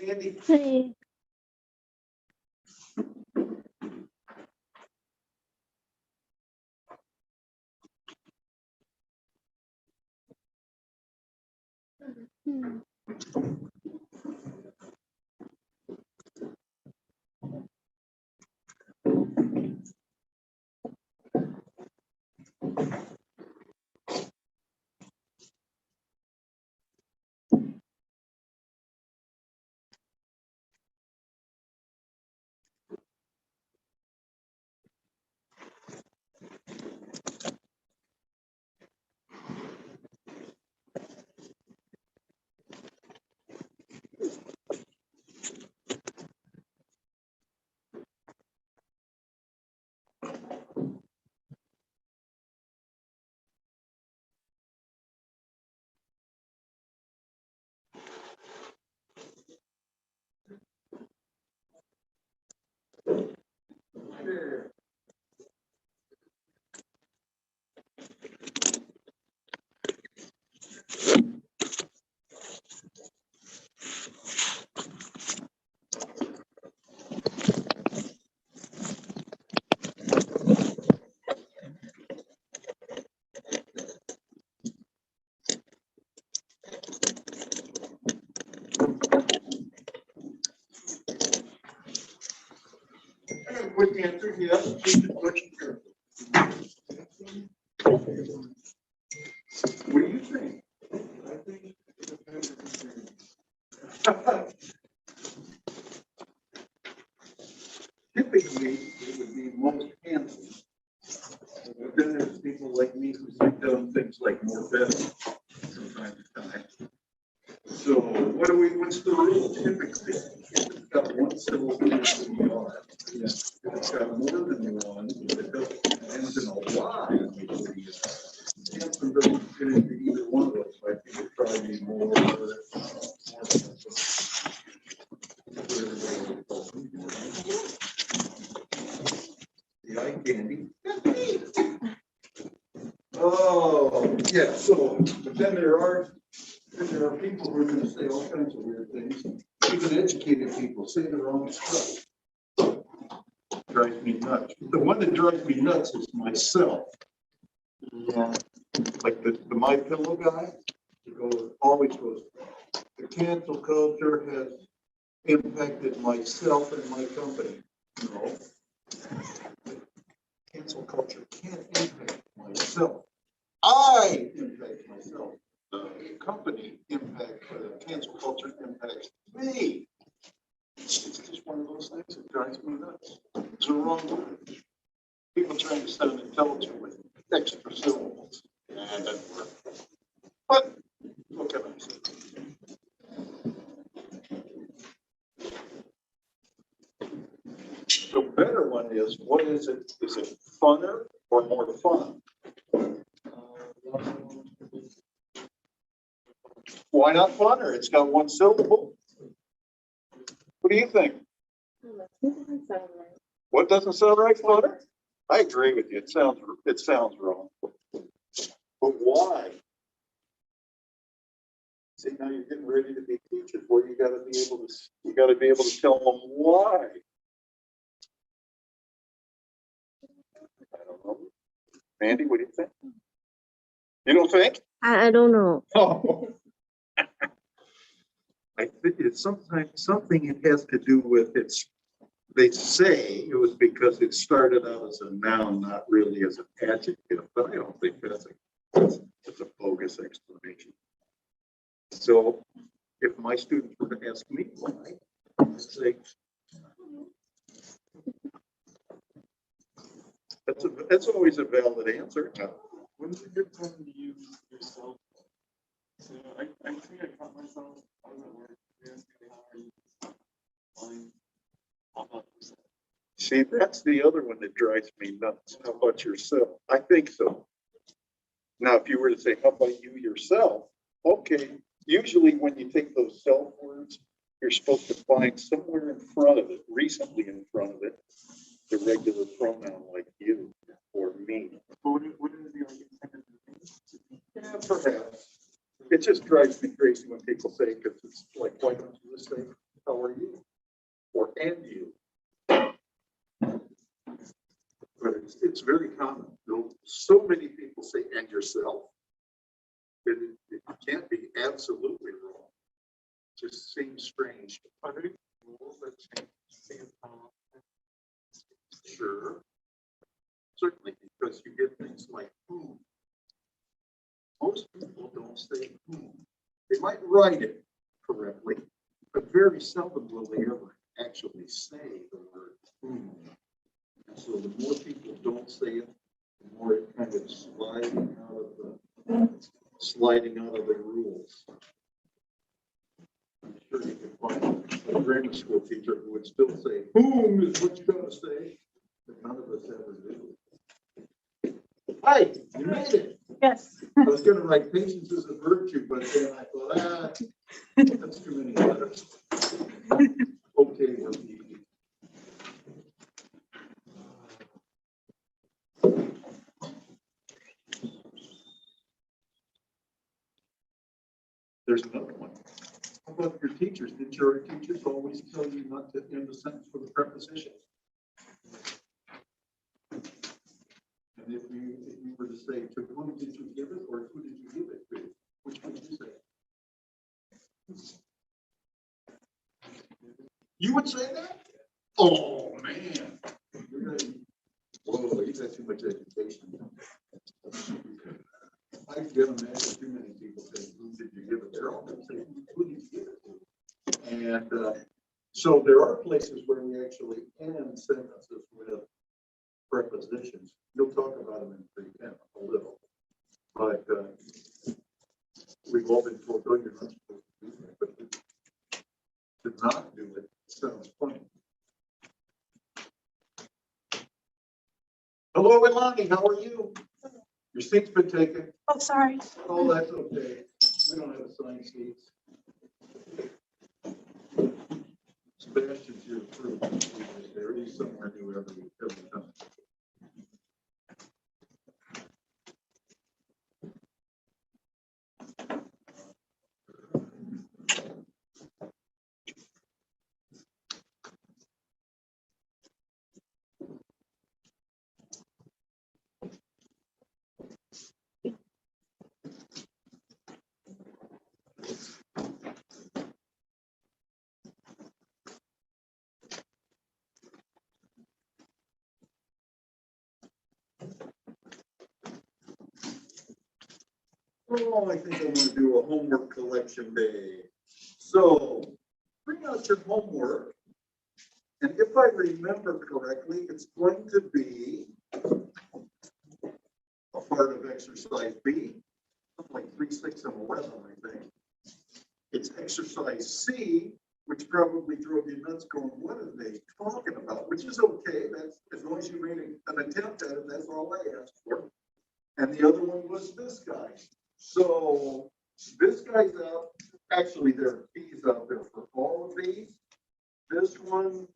Mandy. Hey. Sure. Quick answer, yes. What do you think? I think typically it would be most handsome. But then there's people like me who say dumb things like more better from time to time. So what's the rule typically? If it's got one syllable in the R. If it's got more than one, it doesn't end in a Y. Handsome doesn't fit into either one of those. I think it'd probably be more the eye candy. Oh, yeah, so, but then there are people who are gonna say all kinds of weird things. Even educated people say the wrong stuff. Drives me nuts. The one that drives me nuts is myself. Yeah. Like the My Pillow guy, always goes, the cancel culture has impacted myself and my company. No. Cancel culture can't impact myself. I impact myself. The company cancel culture impacts me. It's just one of those things that drives me nuts. It's the wrong word. People trying to sound intelligent with extra syllables. And that doesn't work. But what can I say? The better one is, what is it? Is it funner or more fun? Why not funner? It's got one syllable. What do you think? What doesn't sound right, funner? I agree with you. It sounds wrong. But why? See, now you're getting ready to be teachers. Well, you got to be able to tell them why. I don't know. Mandy, what do you think? You don't think? I don't know. Oh. I think it's something it has to do with it's. They say it was because it started out as a noun, not really as an adjective. But I don't think that's a bogus explanation. So, if my students were to ask me why, I'd say that's always a valid answer. When's a good time to use yourself? So I think I caught myself. I was at work. How are you? Fine. How about yourself? See, that's the other one that drives me nuts. How about yourself? I think so. Now, if you were to say, how about you yourself? Okay. Usually when you take those self words, you're supposed to find somewhere in front of it, recently in front of it, the regular pronoun like you or me. But wouldn't it be like intended to be? Yeah, perhaps. it just drives me crazy when people say, because it's like, why don't you just say, how are you? Or and you? But it's very common. So many people say, and yourself. It can't be absolutely wrong. It just seems strange. Are there rules that change based on? Sure. Certainly, because you get things like who. Most people don't say who. They might write it correctly, but very seldom will they ever actually say the word who. And so the more people don't say it, the more it kind of sliding out of the rules. I'm sure you can find a grammar school teacher who would still say, whom is what you gotta say, but none of us ever do. Hi, you made it. Yes. I was gonna write patience is a virtue, but then I thought, that's too many letters. Okay, we're easy. There's another one. How about your teachers? Did your teachers always tell you not to end the sentence with a preposition? And if you were to say, to whom did you give it, or who did you give it to? Which would you say? You would say that? Oh man. Whoa, you got too much education. I can imagine too many people say, who did you give it? They're all going to say, who did you give it to? And so there are places where we actually end sentences with prepositions. You'll talk about them in pre-10 a little. But we've all been told, oh, you're not supposed to do that. But to not do it sounds funny. Hello, Ilani, how are you? Your seat's been taken. Oh, sorry. Oh, that's okay. We don't have assigned seats. Sebastian's here to prove there. He's somewhere new every time. Oh, I think I'm going to do a homework collection day. So bring out your homework. And if I remember correctly, it's going to be a part of exercise B, something like 3, 6, and 11, I think. It's exercise C, which probably drove you nuts going, what are they talking about? Which is okay. That's as long as you made an attempt at it, that's all I asked for. And the other one was this guy. So this guy's out. Actually, there are B's out there for all of these. This one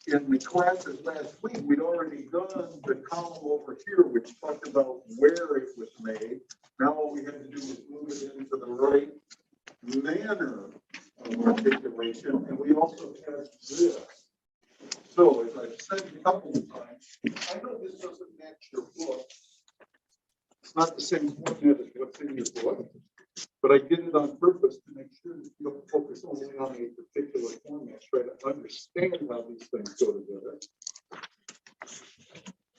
in the classes last week, we'd already done the column over here, which talked about where it was made. Now all we had to do was move it into the right manner of articulation. And we also have this. So as I've said a couple of times, I know this doesn't match your book. It's not the same format as what's in your book, but I did it on purpose to make sure that you don't focus only on a particular format, try to understand how these things go together.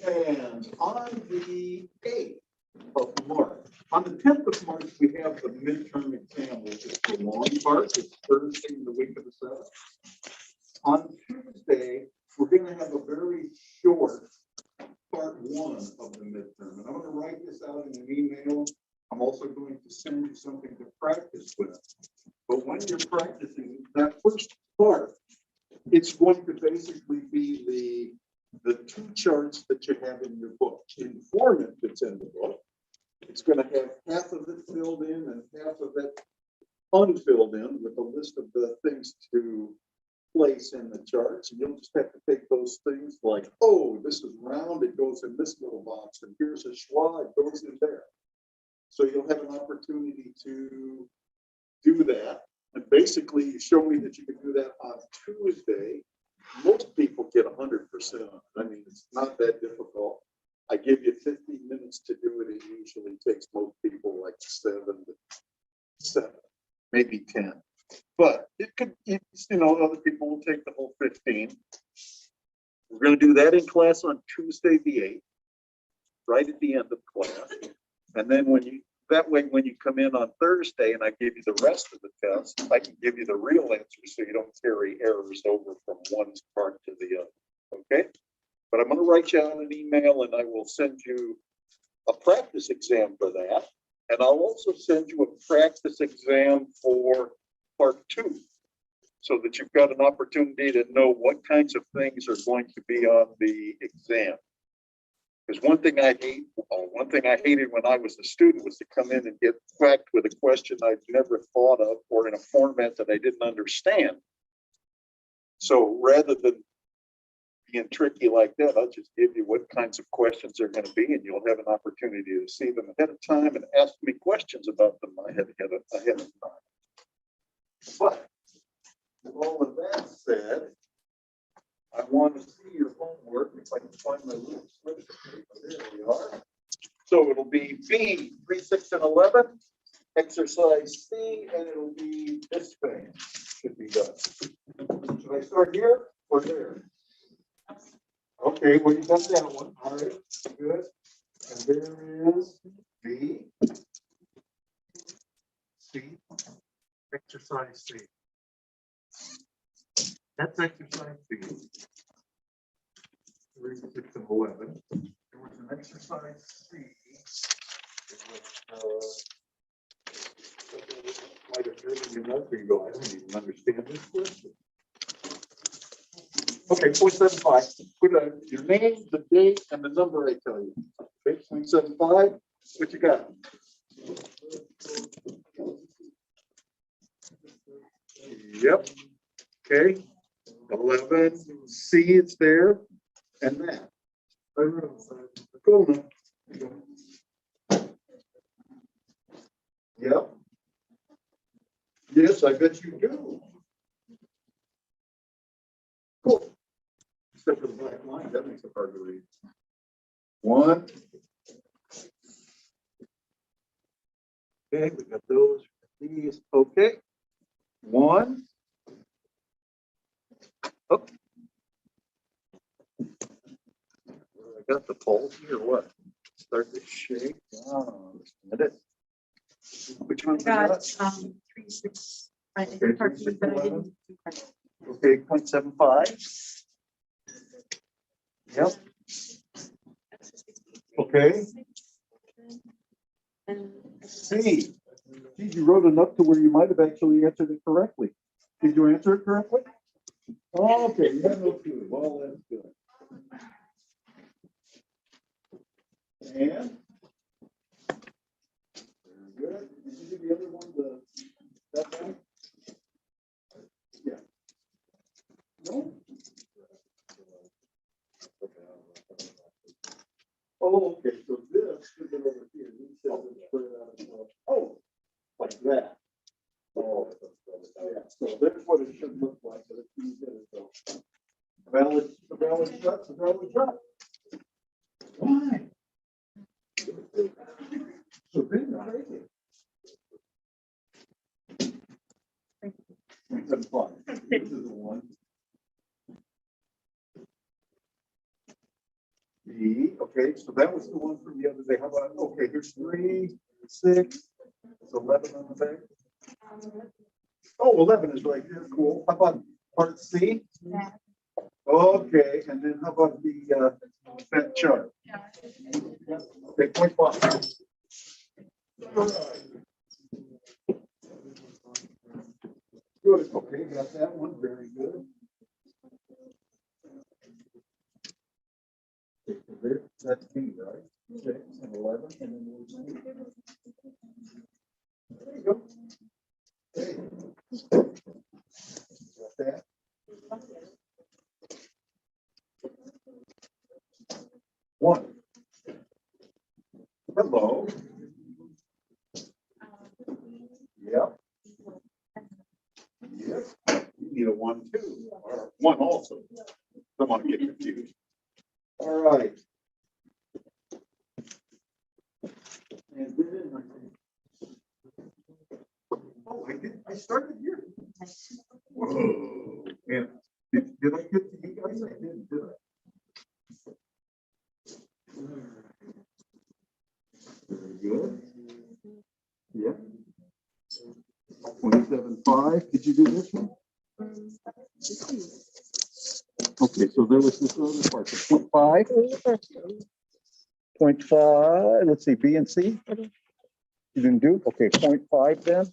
And on the 8th of March, on the 10th of March, we have the midterm exam, which is the long part. It's Thursday in the week of the 7th. On Tuesday, we're going to have a very short part 1 of the midterm. And I'm going to write this out in an email. I'm also going to send you something to practice with. But when you're practicing that first part, it's going to basically be the 2 charts that you have in your book. Informant that's in the book. It's going to have half of it filled in and half of it unfilled in with a list of the things to place in the charts. And you'll just have to take those things like, oh, this is round, it goes in this little box, and here's a schwa, it goes in there. So you'll have an opportunity to do that. And basically, you show me that you can do that on Tuesday. Most people get 100%. I mean, it's not that difficult. I give you 15 minutes to do it. It usually takes most people like 7, maybe 10. But it could, other people will take the whole 15. We're going to do that in class on Tuesday, the 8th, right at the end of class. And then when you come in on Thursday and I give you the rest of the test, I can give you the real answers so you don't carry errors over from one part to the other. Okay? But I'm going to write you out an email and I will send you a practice exam for that. And I'll also send you a practice exam for part 2 so that you've got an opportunity to know what kinds of things are going to be on the exam. Because one thing I hated when I was a student was to come in and get whacked with a question I'd never thought of or in a format that I didn't understand. So rather than being tricky like that, I'll just give you what kinds of questions are going to be, and you'll have an opportunity to see them ahead of time and ask me questions about them ahead of time. But with all of that said, I want to see your homework. If I can find my little slip of paper. There we are. So it'll be B, 3, 6, and 11, exercise C, and it'll be this thing should be done. Should I start here or there? Okay, well, you got that one. All right, good. And there is B, C, exercise C. That's exercise C. 3, 6, and 11. There was an exercise C. Might have driven you nuts, or you go, I don't even understand this question. Okay, 0.75. Put your name, the date, and the number I tell you. Okay, 0.75. What you got? Yep. Okay. 11. C, it's there. And that. Cool. Yep. Yes, I bet you do. Cool. Except for the black line, that makes it hard to read. 1. Okay, we got those. These. Okay. 1. Oh. I got the pulse here. What? Start to shake. Oh, just a minute. Which one? Got 3, 6. I think Okay, part 3, B, 6, but I 11. didn't do part B. Okay, 0.75. Yep. Okay. And C. Geez, you wrote enough to where you might have actually answered it correctly. Did you answer it correctly? Oh, okay, you have no clue. Well, that's good. And very good. Did you give the other one that one? Yeah. No. Oh, okay. So this is it over here. These says it's spread out as well. Oh, like that. Oh, yeah. So there's what it should look like. But it's easy to go. Valid shot. Why? So big, right? That's fine. This is the one. B, okay, so that was the one from the other day. How about, okay, here's 3, 6, it's 11 on the back. Oh, 11 is right here, cool. How about part C? Yeah. Okay, and then how about the that chart? Okay, 0.5. Good, okay, got that one, very good. Okay, so there, that's B, right? 6 and 11, and then we'll see. There you go. Okay. Got that? One. Hello. Yep. one too, or one also. Don't want to get confused. All right. And then oh, I started here. Whoa. Yeah. Did I get to you guys? I didn't, did I? Very good. Yeah. 27.5. Did you do this one? Okay, so there was this other part, the 0.5. 0.5, let's see, B and C. You didn't do? Okay, 0.5 then.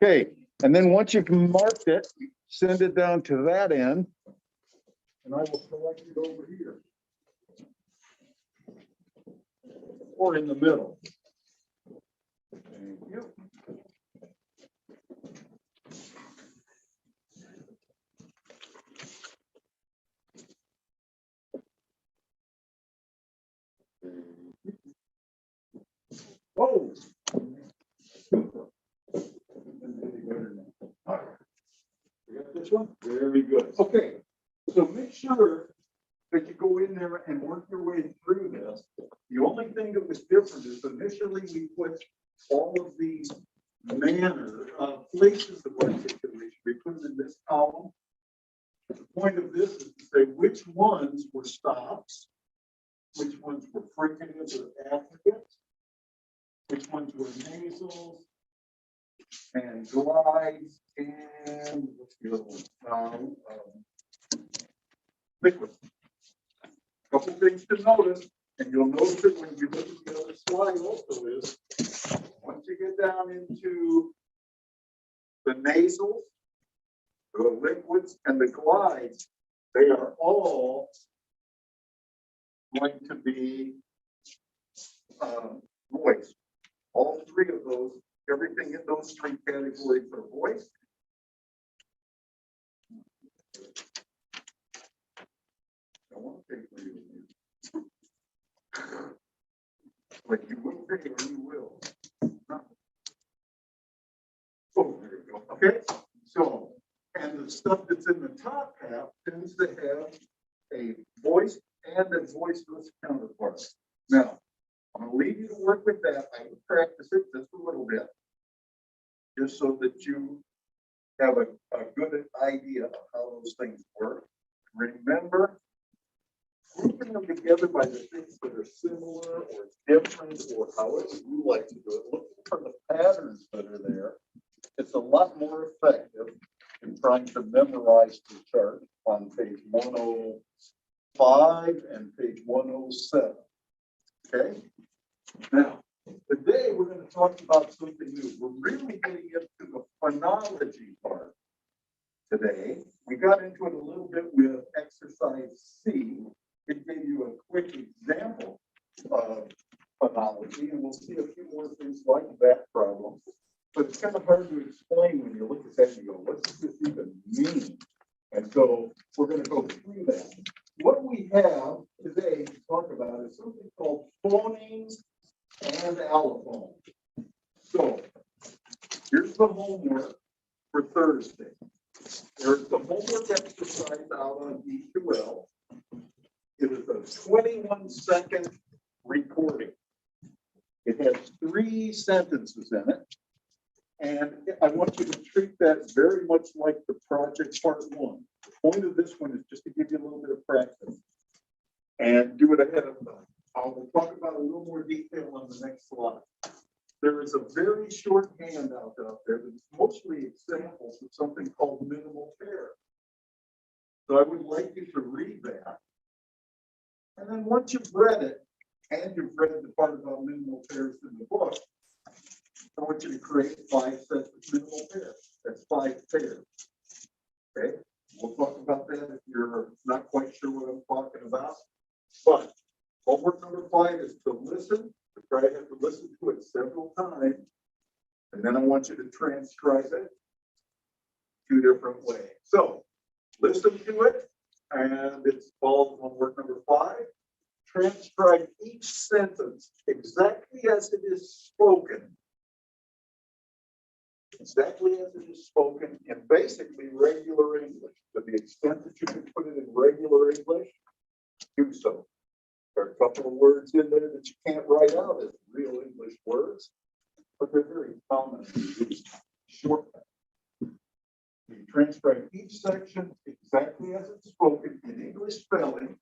Okay, and then once you've marked it, send it down to that end. And I will select it over here. Or in the middle. Thank you. Whoa. You got this one? Very good. Okay, so make sure that you go in there and work your way through this. The only thing that was different is initially we put all of these places of articulation. We put them in this column. The point of this is to say which ones were stops, which ones were fricatives or affricates, which ones were nasals and glides, and what's the other one? Liquid. Couple things to notice, and you'll notice it when you look at the other slide also is, once you get down into the nasals, the liquids, and the glides, they are all going to be voice. All three of those, everything in those three categories are voice. I want to take for you. But you will take or you will. Oh, there we go. Okay, so, and the stuff that's in the top half tends to have a voice and a voiceless counterpart. Now, I'm going to leave you to work with that. I will practice it just a little bit, just so that you have a good idea of how those things work. Remember, grouping them together by the things that are similar or different or however you like to do it. Looking for the patterns that are there. It's a lot more effective in trying to memorize the chart on page 105 and page 107. Okay? Now, today we're going to talk about something new. We're really getting into the phonology part today. We got into it a little bit with exercise C. It gave you a quick example of phonology, and we'll see a few more things like that problem. But it's kind of hard to explain when you look at that and you go, what does this even mean? And so we're going to go through that. What we have today to talk about is something called phonemes and allophones. So here's the homework for Thursday. There's the homework exercise out on D2L. It is a 21-second recording. It has 3 sentences in it. And I want you to treat that very much like the project part 1. The point of this one is just to give you a little bit of practice and do it ahead of time. I will talk about a little more detail on the next slide. There is a very short handout out there that's mostly examples of something called minimal pair. So I would like you to read that. And then once you've read it, and you've read the part about minimal pairs in the book, I want you to create 5 sets of minimal pairs. That's 5 pairs. Okay, we'll talk about that if you're not quite sure what I'm talking about. But homework number 5 is to listen, to try to have to listen to it several times. And then I want you to transcribe it 2 different ways. So listen to it, and it's called homework number 5. Transcribe each sentence exactly as it is spoken exactly as it is spoken in basically regular English. To the extent that you can put it in regular English, do so. There are a couple of words in there that you can't write out as real English words, but they're very commonly used. Shorthand. You transcribe each section exactly as it's spoken in English spelling.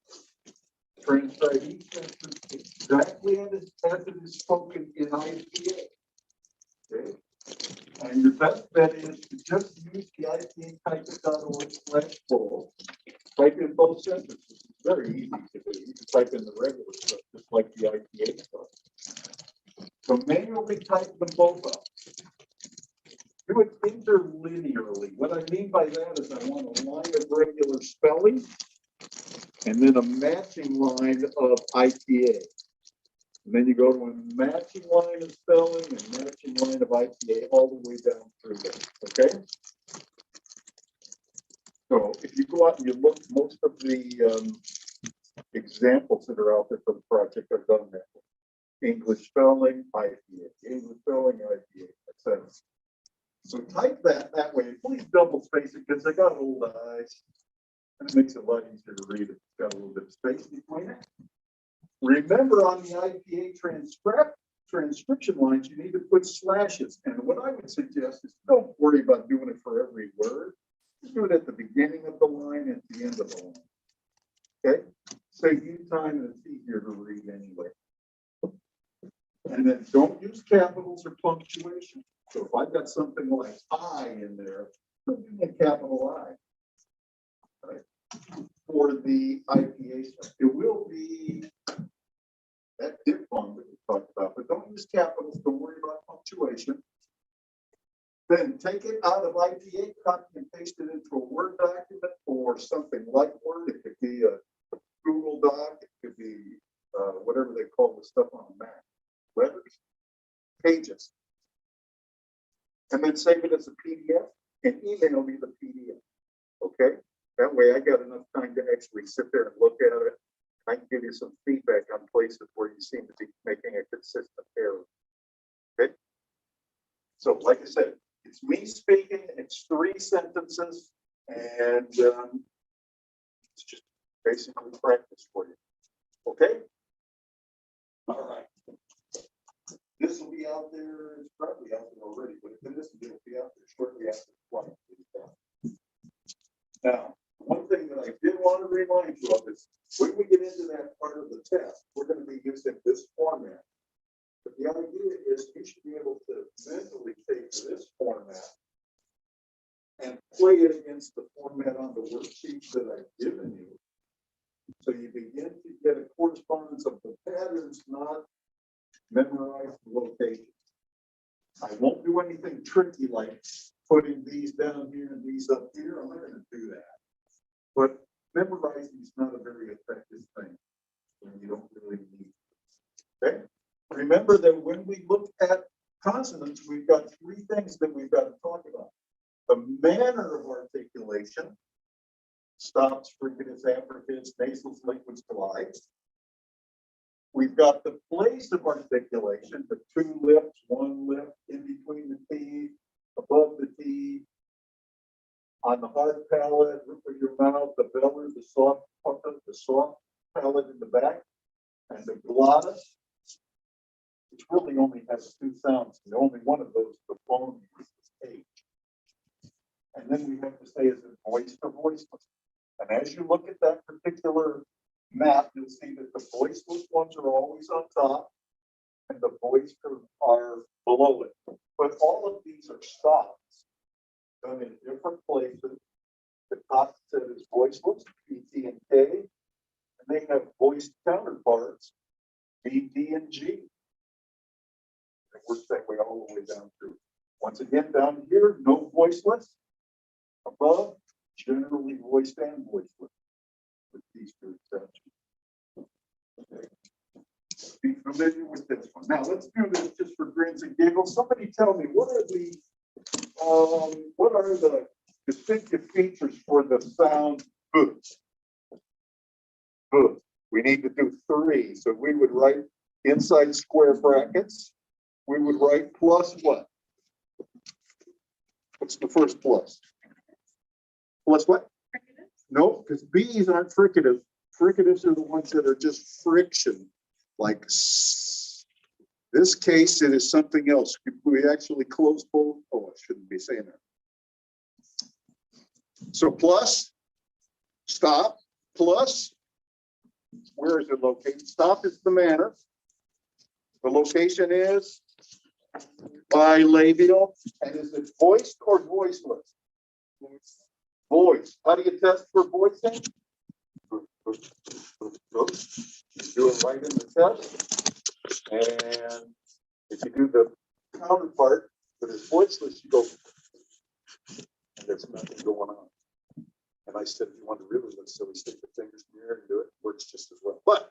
Transcribe each section exactly as it is spoken in IPA. Okay? And your best bet is to just use the IPA-type.org/full. Type in both sentences. It's very easy to do. You can type in the regular stuff, just like the IPA stuff. So manually type them both up. Do it interlinearly. What I mean by that is I want a line of regular spelling and then a matching line of IPA. And then you go to a matching line of spelling and matching line of IPA all the way down through there. Okay? So if you go out and you look, most of the examples that are out there for the project are done that way. English spelling, IPA, English spelling, IPA, etc. So type that way. Please double space it because I got old eyes. And it makes it a lot easier to read if it's got a little bit of space between it. Remember on the IPA transcription lines, you need to put slashes. And what I would suggest is don't worry about doing it for every word. Just do it at the beginning of the line and at the end of the line. Okay? Save you time and it's easier to read anyway. And then don't use capitals or punctuation. So if I've got something like I in there, put in a capital I. Right? For the IPA stuff. It will be that diphthong that we talked about, but don't use capitals. Don't worry about punctuation. Then take it out of IPA, copy and paste it into a Word document or something like Word. It could be a Google Doc. It could be whatever they call the stuff on the Mac. Letters, pages. And then save it as a PDF and email me the PDF. Okay? That way I got enough time to actually sit there and look at it. I can give you some feedback on places where you seem to be making a consistent error. Okay? So like I said, it's me speaking, it's 3 sentences, and it's just basically practice for you. Okay? All right. This will be out there, it's probably out there already, but if it isn't, it'll be out there shortly after the flight. Now, one thing that I did want to remind you of is when we get into that part of the test, we're going to be using this format. But the idea is you should be able to mentally take this format and play it against the format on the worksheets that I've given you. So you begin to get a correspondence of the patterns, not memorize the locations. I won't do anything tricky like putting these down here and these up here. I'm not going to do that. But memorizing is not a very effective thing when you don't really need it. Okay? Remember that when we look at consonants, we've got 3 things that we've got to talk about. The manner of articulation, stops, fricatives, affricates, nasals, liquids, glides. We've got the place of articulation, the 2 lips, 1 lip, in between the teeth, above the teeth, on the hard palate, roof of your mouth, the velar, the soft palate in the back, and the glottis, which really only has 2 sounds. And only one of those, the phone, is H. And then we have to say, is it voiced or voiceless? And as you look at that particular map, you'll see that the voiceless ones are always on top and the voiced are below it. But all of these are stops done in different places. The top set is voiceless, P, T, and K, and they have voiced counterparts, B, D, and G. It works that way all the way down through. Once again, down here, no voiceless. Above, generally voiced and voiceless, with these 2 exceptions. Okay. Be familiar with this one. Now let's do this just for grins and giggles. Somebody tell me what are the distinctive features for the sound B? B. We need to do 3. So we would write inside square brackets. We would write plus what? What's the first plus? Plus what? No, because bees aren't fricative. Fricatives are the ones that are just friction, like this case, it is something else. We actually close both. Oh, I shouldn't be saying that. So plus, stop, plus, where is it located? Stop is the manner. The location is bilabial, and is it voiced or voiceless? Voice. How do you test for voicing? You do it right in the test, and if you do the counterpart that is voiceless, you go, and there's nothing going on. And I said, if you want to really look silly, stick your fingers in the air and do it. Works just as well. But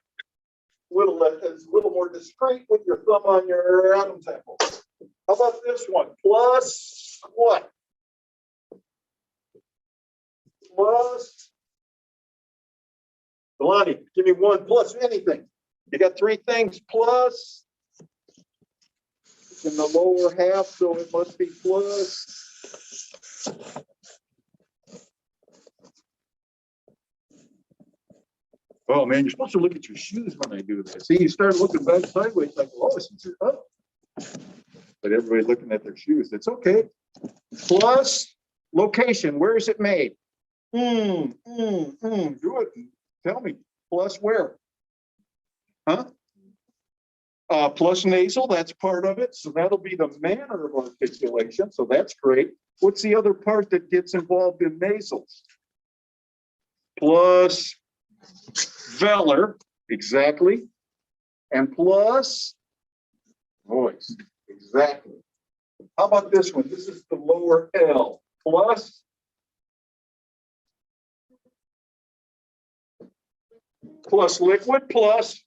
it's a little more discreet with your thumb on your Adam sample. How about this one? Plus what? Plus, Delani, give me one plus anything. You got three things plus in the lower half, so it must be plus. Oh man, you're supposed to look at your shoes when I do this. See, you start looking back sideways, like, oh, since you're up. But everybody's looking at their shoes. It's okay. Plus location. Where is it made? Do it. Tell me. Plus where? Huh? Plus nasal. That's part of it. So that'll be the manner of articulation. So that's great. What's the other part that gets involved in nasals? Plus velar. Exactly. And plus voice. Exactly. How about this one? This is the lower L. Plus liquid, plus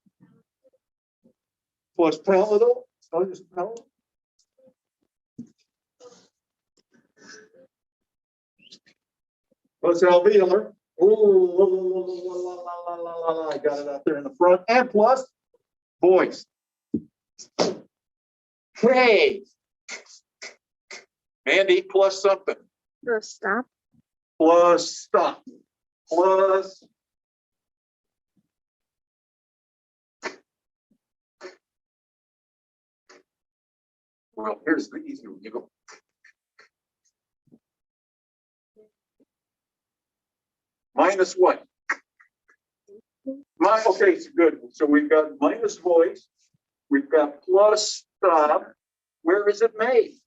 palatal. Oh, just palatal. Plus alveolar. I got it out there in the front. And plus voice. Hey, Mandy, plus something. Stop. Plus stop. Plus well, here's the easy one. You go. Minus what? Okay, it's good. So we've got minus voice. We've got plus stop. Where is it made?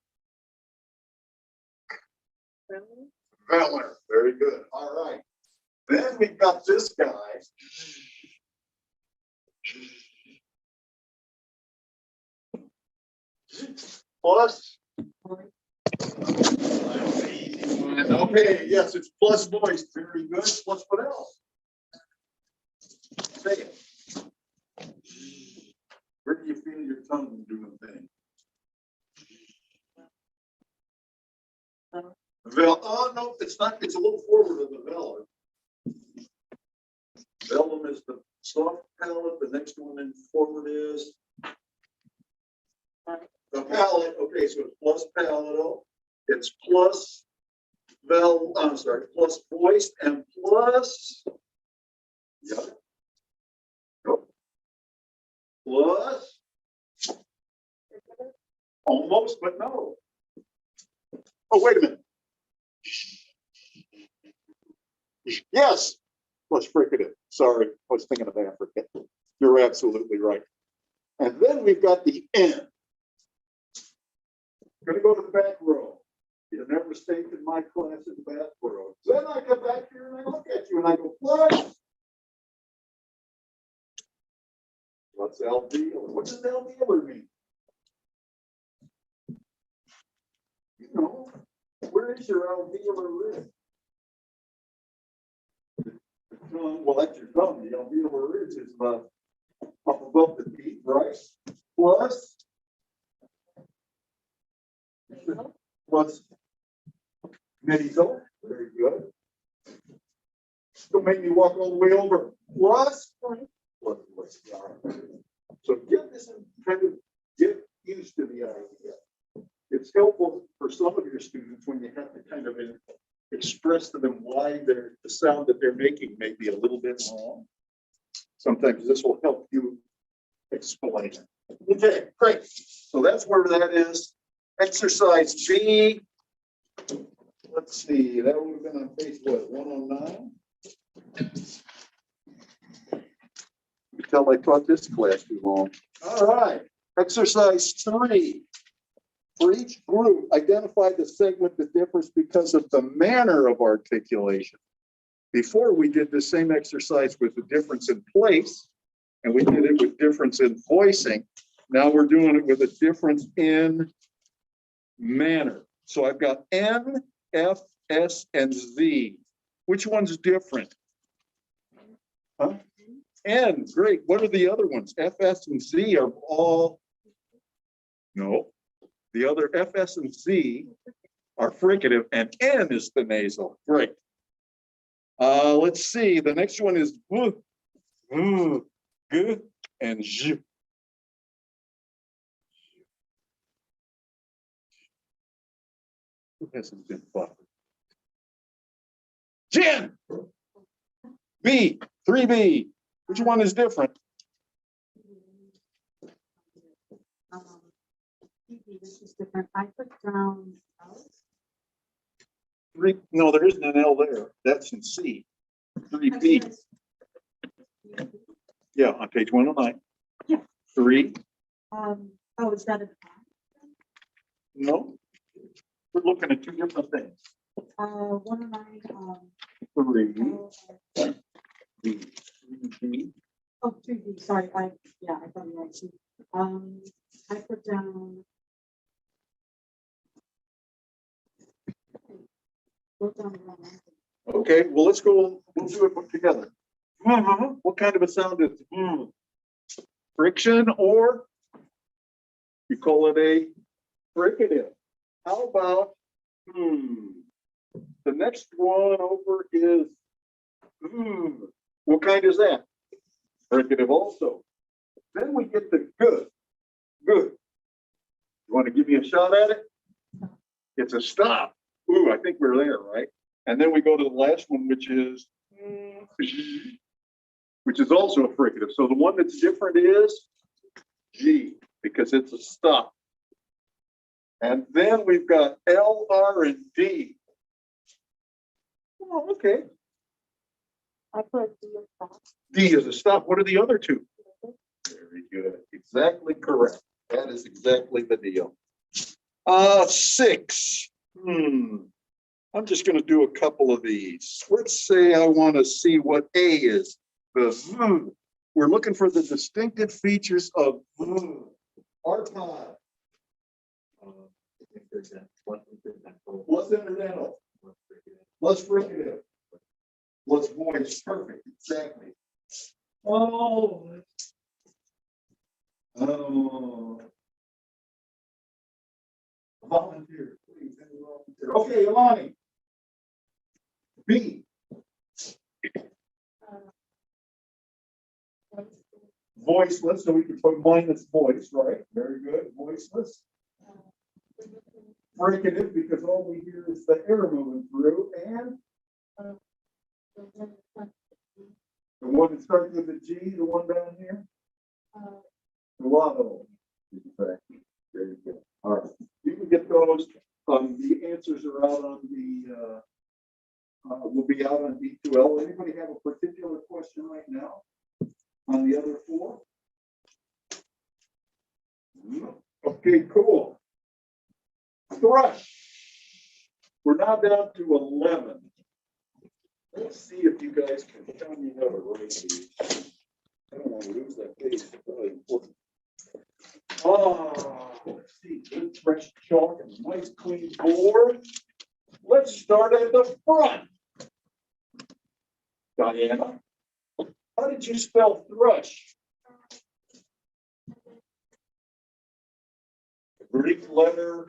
Velar. Very good. All right. Then we've got this guy. Plus. Okay, yes, it's plus voice. Very good. Plus what else? Say it. Where do you feel your tongue doing things? Oh, no, it's not. It's a little forward of the velar. Velum is the soft palate. The next one in forward is the palate. Okay, so it's plus palatal. It's plus plus voice and plus. Yeah. Nope. Plus. Almost, but no. Oh, wait a minute. Yes. Plus fricative. Sorry, I was thinking of Africa. You're absolutely right. And then we've got the N. I'm going to go to the back row. You never stayed in my class in the back row. Then I come back here and I look at you and I go, plus. What's alveolar? What does alveolar mean? You know, where is your alveolar ridge? Well, that's your tongue. The alveolar ridge is up above the teeth, right? Plus nasal. Very good. Don't make me walk all the way over. Plus. So get this and kind of get used to the idea. If it's helpful for some of your students when you have to kind of express to them why the sound that they're making may be a little bit wrong. Sometimes this will help you explain it. Okay, great. So that's where that is. Exercise B. Let's see, that would have been on page what, 109? You can tell I taught this class too long. All right, exercise 3. For each group, identify the segment that differs because of the manner of articulation. Before we did the same exercise with the difference in place, and we did it with difference in voicing. Now we're doing it with a difference in manner. So I've got N, F, S, and Z. Which one's different? Huh? N, great. What are the other ones? F, S, and Z are all, no. The other F, S, and Z are fricative, and N is the nasal. Great. Let's see. The next one is G, G, and J. Who hasn't been buffered? Jen! B, 3B. Which one is different? This is different. I put down. Three, no, there isn't an L there. That's in C. 3B. Yeah, on page 109. Yeah. 3. Oh, is that a? No. We're looking at two different things. 109. 3. B. 3B. Oh, 2B. Sorry, I thought you right. I put down. Wrote down the wrong answer. Okay, well, let's go. We'll do it together. What kind of a sound is friction, or you call it a fricative? How about the next one over is what kind is that? Fricative also. Then we get the good. Good. You want to give me a shot at it? It's a stop. Ooh, I think we're there, right? And then we go to the last one, which is also a fricative. So the one that's different is G, because it's a stop. And then we've got L, R, and D. Oh, okay. I put D as stop. D is a stop. What are the other two? Very good. Exactly correct. That is exactly the deal. 6. I'm just going to do a couple of these. Let's say I want to see what A is. The we're looking for the distinctive features of archive. What's incidental? What's fricative? What's voice? Perfect. Exactly. Oh. Volunteer, please. Volunteer. Okay, Alani. B. Voiceless, so we can put minus voice, right? Very good. Voiceless. Fricative, because all we hear is the air moving through, and the one that starts with the G, the one down here. Lotto. Exactly. Very good. All right. You can get those. The answers are out on the. Will be out on D2L. Anybody have a particular question right now on the other 4? Okay, cool. Thrush. We're now down to 11. Let's see if you guys can tell me how to write these. I don't want to lose that page. It's really important. Let's see. Good fresh chalk and a nice clean board. Let's start at the front. Diana, how did you spell thrush? Greek letter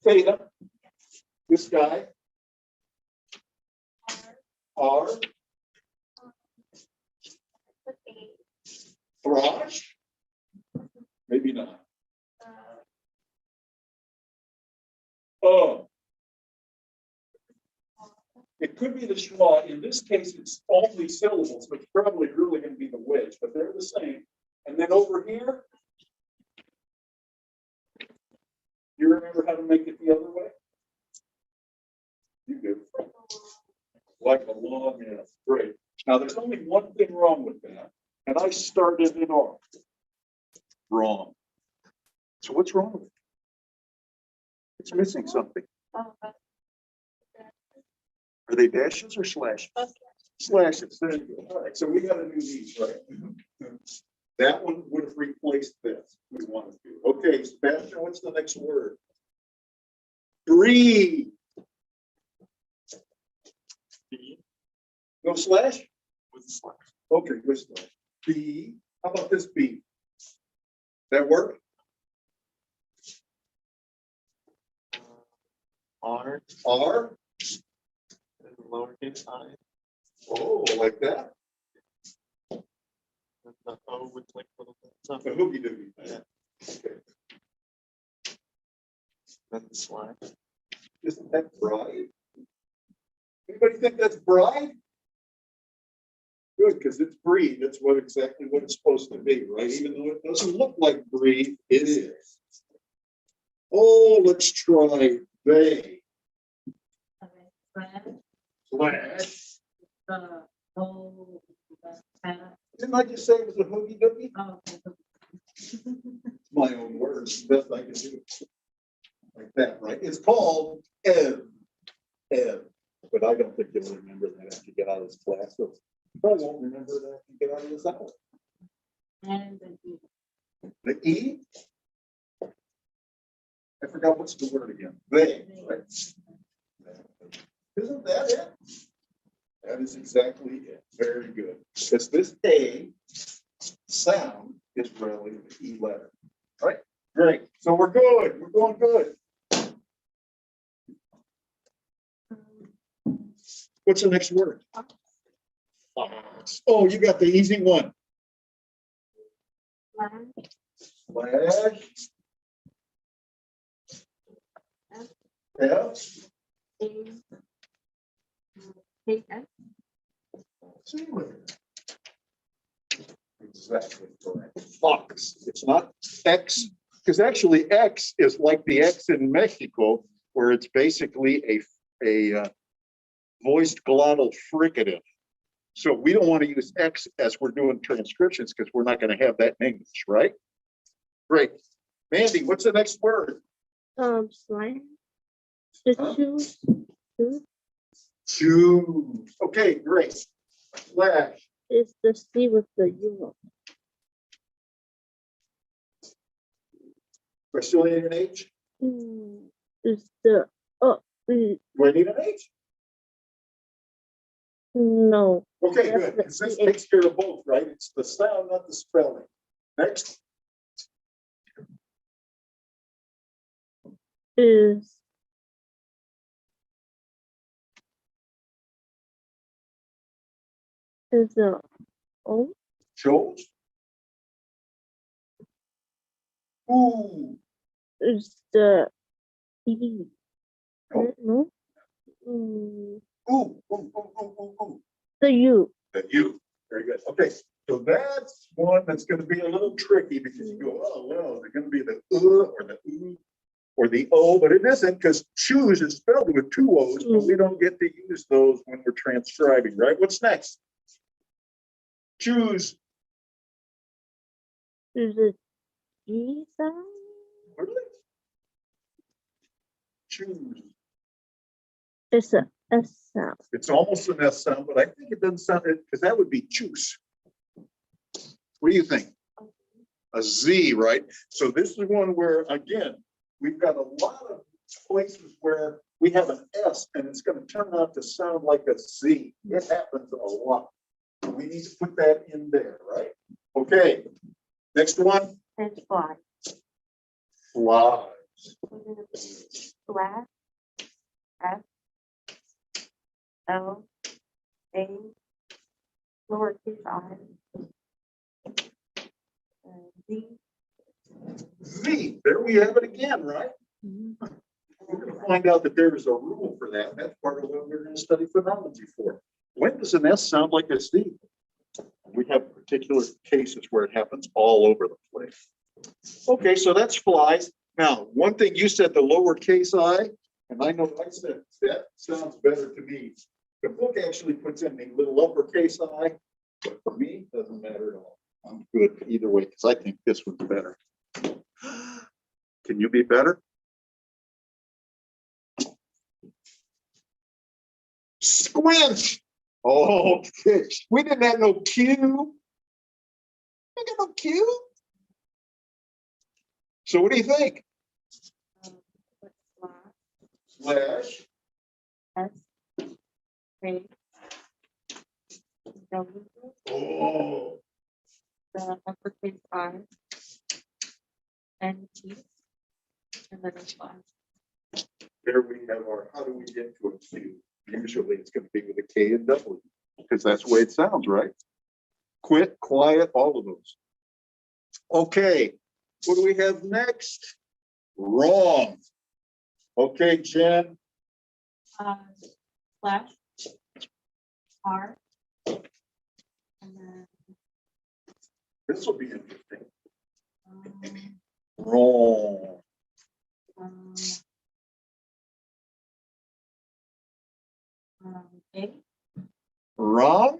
theta. This guy. R. Thrush. Maybe not. It could be the schwa. In this case, it's only syllables, so it's probably really going to be the which, but they're the same. And then over here, you remember how to make it the other way? You do. Like a long, yeah, great. Now, there's only one thing wrong with that, and I started it off wrong. So what's wrong with it? It's missing something. Are they dashes or slashes? Slashes. There you go. All right, so we got to do these, right? That one would have replaced this. We want to do. Okay, Sebastian, what's the next word? Breathe. No slash? With a slash. Okay, with slash. B. How about this B? That work? R, R. and lowercase I, Oh, like that? and the O with like little The something, hooky dooky. Yeah. Okay. then the slash. Isn't that bride? Anybody think that's bride? Good, because it's breathe. That's what exactly what it's supposed to be, right? Even though it doesn't look like breathe, it is. Oh, let's try they. Slash. Didn't I just say it was a hooky dooky? My own words, best I can do. Like that, right? It's called Ev. Ev. But I don't think you'll remember that after you get out of this class. So you probably won't remember that after you get out of this hour. And The E. I forgot what's the word again. They, right? Isn't that it? That is exactly it. Very good. Because this A sound is really the E letter. Right? Great. So we're good. We're going good. What's the next word? Fox. Oh, you got the easy one. Slash. F. See where. Exactly correct. Fox. It's not X, because actually X is like the X in Mexico, where it's basically a voiced glottal fricative. So we don't want to use X as we're doing transcriptions because we're not going to have that in English, right? Great. Mandy, what's the next word? Slash. The Huh? choose. Choose. Okay, great. Slash. Is the C with the U. Do I still need an H? Is the Do I need an H? no. Okay, That's good. the 'Cause this EH. takes care of both, right? It's the sound, not the spelling. Next. Is the O. Chose. Ooh. Is the E. Nope. No. Ooh. Ooh. Ooh. Ooh. Ooh. Ooh. The U. The U. Very good. Okay. So that's one that's going to be a little tricky because you go, oh, well, is it going to be the or the oo or the O? But it isn't, because choose is spelled with two O's, but we don't get to use those when we're transcribing, right? What's next? Choose. Is the G sound? Really? Choose. It's a S sound. It's almost an S sound, but I think it doesn't sound it because that would be choose. What do you think? A Z, right? So this is one where, again, we've got a lot of places where we have an S and it's going to turn out to sound like a Z. It happens a lot. We need to put that in there, right? Okay. Next one. And fly. Flies. Slash. F. L. A. Lowercase I. Z. Z. There we have it again, right? find out that there is a rule for that. That's part of what we're going to study phonology for. When does an S sound like a C? We have particular cases where it happens all over the place. Okay, so that's flies. Now, one thing you said, the lowercase I, and I know I said that sounds better to me. The book actually puts in a little uppercase I, but for me, it doesn't matter at all. I'm good either way because I think this one's better. Can you be better? Squinch. Oh, okay. We didn't have no Q. We got no Q. So what do you think? Slash. S, K, W, Oh, the uppercase I, N, T, and then a slash. there we have our, how do we get to a Q? Usually it's going to be with a K and W because that's the way it sounds, right? Quit, quiet, all of those. Okay, what do we have next? Wrong. Okay, Jen. Slash. R. And then, This will be interesting. um, Wrong. um, A. Wrong?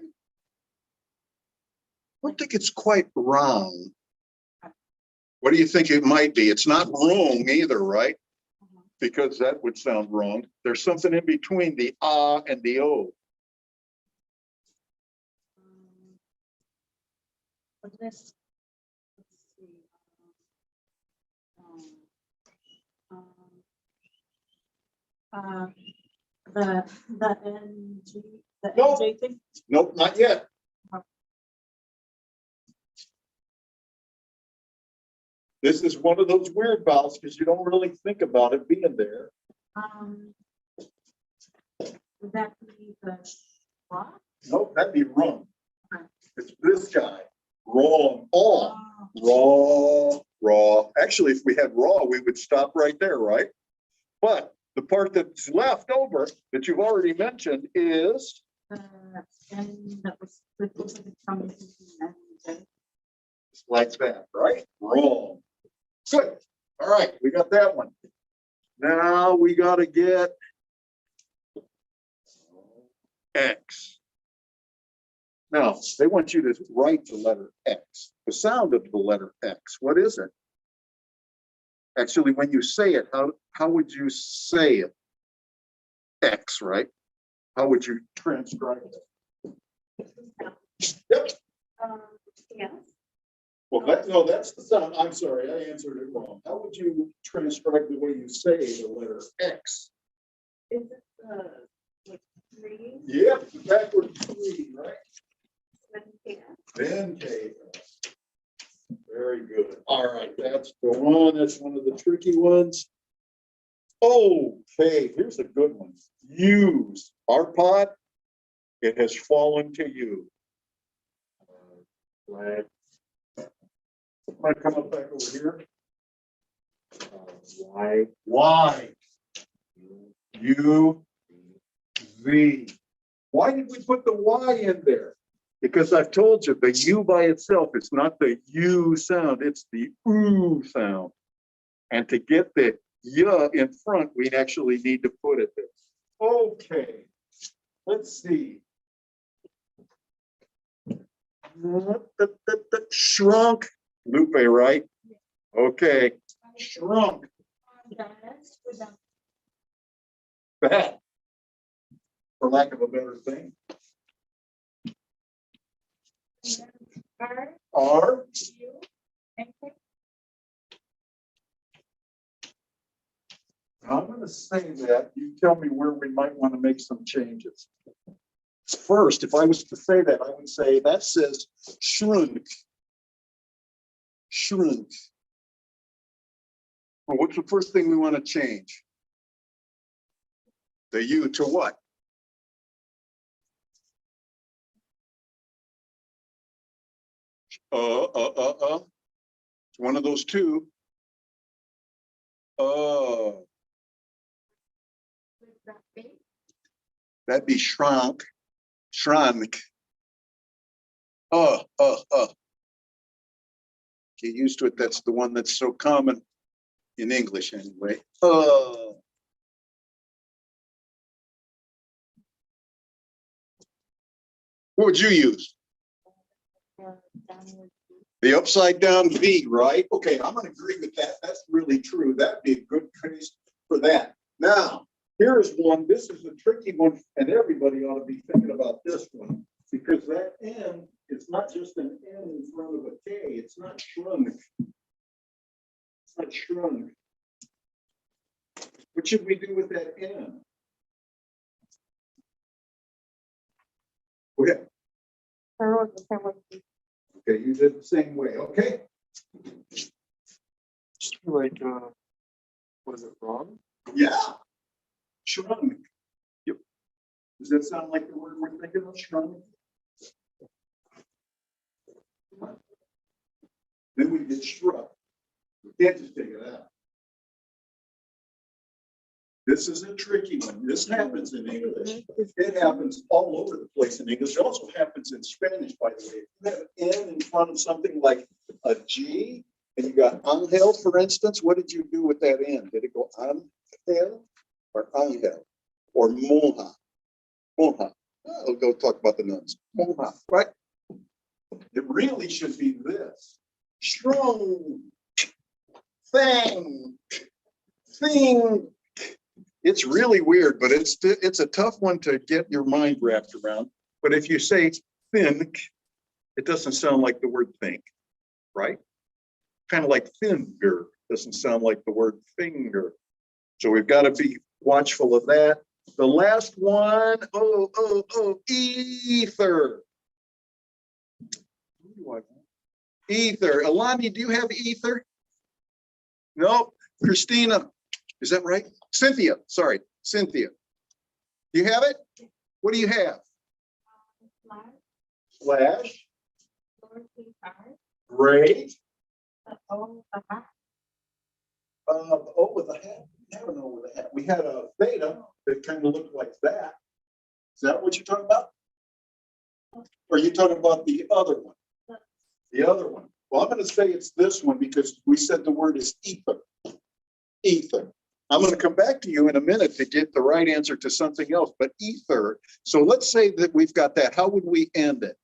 I don't think it's quite wrong. What do you think it might be? It's not wrong either, right? Because that would sound wrong. There's something in between the ah and the o. What's this? Let's see. The NG, the Nope. NJ thing. Nope, not yet. This is one of those weird vowels because you don't really think about it being there. Would that be the schwa? Nope, that'd be wrong. Okay. It's this guy. Wrong. Oh, raw, raw. Actually, if we had raw, we would stop right there, right? But the part that's left over that you've already mentioned is And that was the coming NJ. like that, right? Wrong. Good. All right, we got that one. Now we got to get X. Now, they want you to write the letter X, the sound of the letter X. What is it? Actually, when you say it, how would you say it? X, right? How would you transcribe it? Yep. Yes. Well, that's the sound. I'm sorry, I answered it wrong. How would you transcribe the way you say the letter X? Is it the, like, 3, Yep, backward 3, right? K? Then K. Very good. All right, that's the one. That's one of the tricky ones. Okay, here's a good one. Use. Our pot, it has fallen to you. Flag. I'm gonna come up back over here. Y. Y. U. V. Why did we put the Y in there? Because I've told you the U by itself, it's not the U sound, it's the oo sound. And to get the Y in front, we actually need to put it there. Okay, let's see. Shrunk, Lupe, right? Okay, shrunk, fat, for lack of a better thing. R, R, U, and K. I'm going to say that. You tell me where we might want to make some changes. First, if I was to say that, I would say that says shrunk. Shrunk. Well, what's the first thing we want to change? The U to what? It's one of those two. that big? That'd be shrank. Shrank. Get used to it. That's the one that's so common in English anyway. What would you use? Downward. The upside down V, right? Okay, I'm gonna agree with that. That's really true. That'd be a good case for that. Now, here's one. This is a tricky one, and everybody ought to be thinking about this one because that N is not just an N in front of a K. It's not shrunk. It's not shrunk. What should we do with that N? Okay, okay, you did the same way. Okay. Like, what is it, wrong? Yeah. Shrunk. Yep. Does that sound like the word we're thinking of? Shrunk? Then we get struck. We can't just take it out. This is a tricky one. This happens in English. It happens all over the place in English. It also happens in Spanish, by the way. If you have an N in front of something like a G, and you got Angel, for instance, what did you do with that N? Did it go Angel or Angel or Monja? Monja. I'll go talk about the nuns. Monja, right? It really should be this. Strong. Thing. It's really weird, but it's a tough one to get your mind wrapped around. But if you say think, it doesn't sound like the word think, right? Kind of like finger doesn't sound like the word finger. So we've got to be watchful of that. The last one, ether. Ether. Alani, do you have ether? Nope. Christina, is that right? Cynthia, sorry, Cynthia. Do you have it? What do you have? Flash. Great. O with a hat. We have an O with a hat. We had a theta that kind of looked like that. Is that what you're talking about? Or are you talking about the other one? The other one. Well, I'm going to say it's this one because we said the word is ether. Ether. I'm going to come back to you in a minute to get the right answer to something else, but ether. So let's say that we've got that. How would we end it?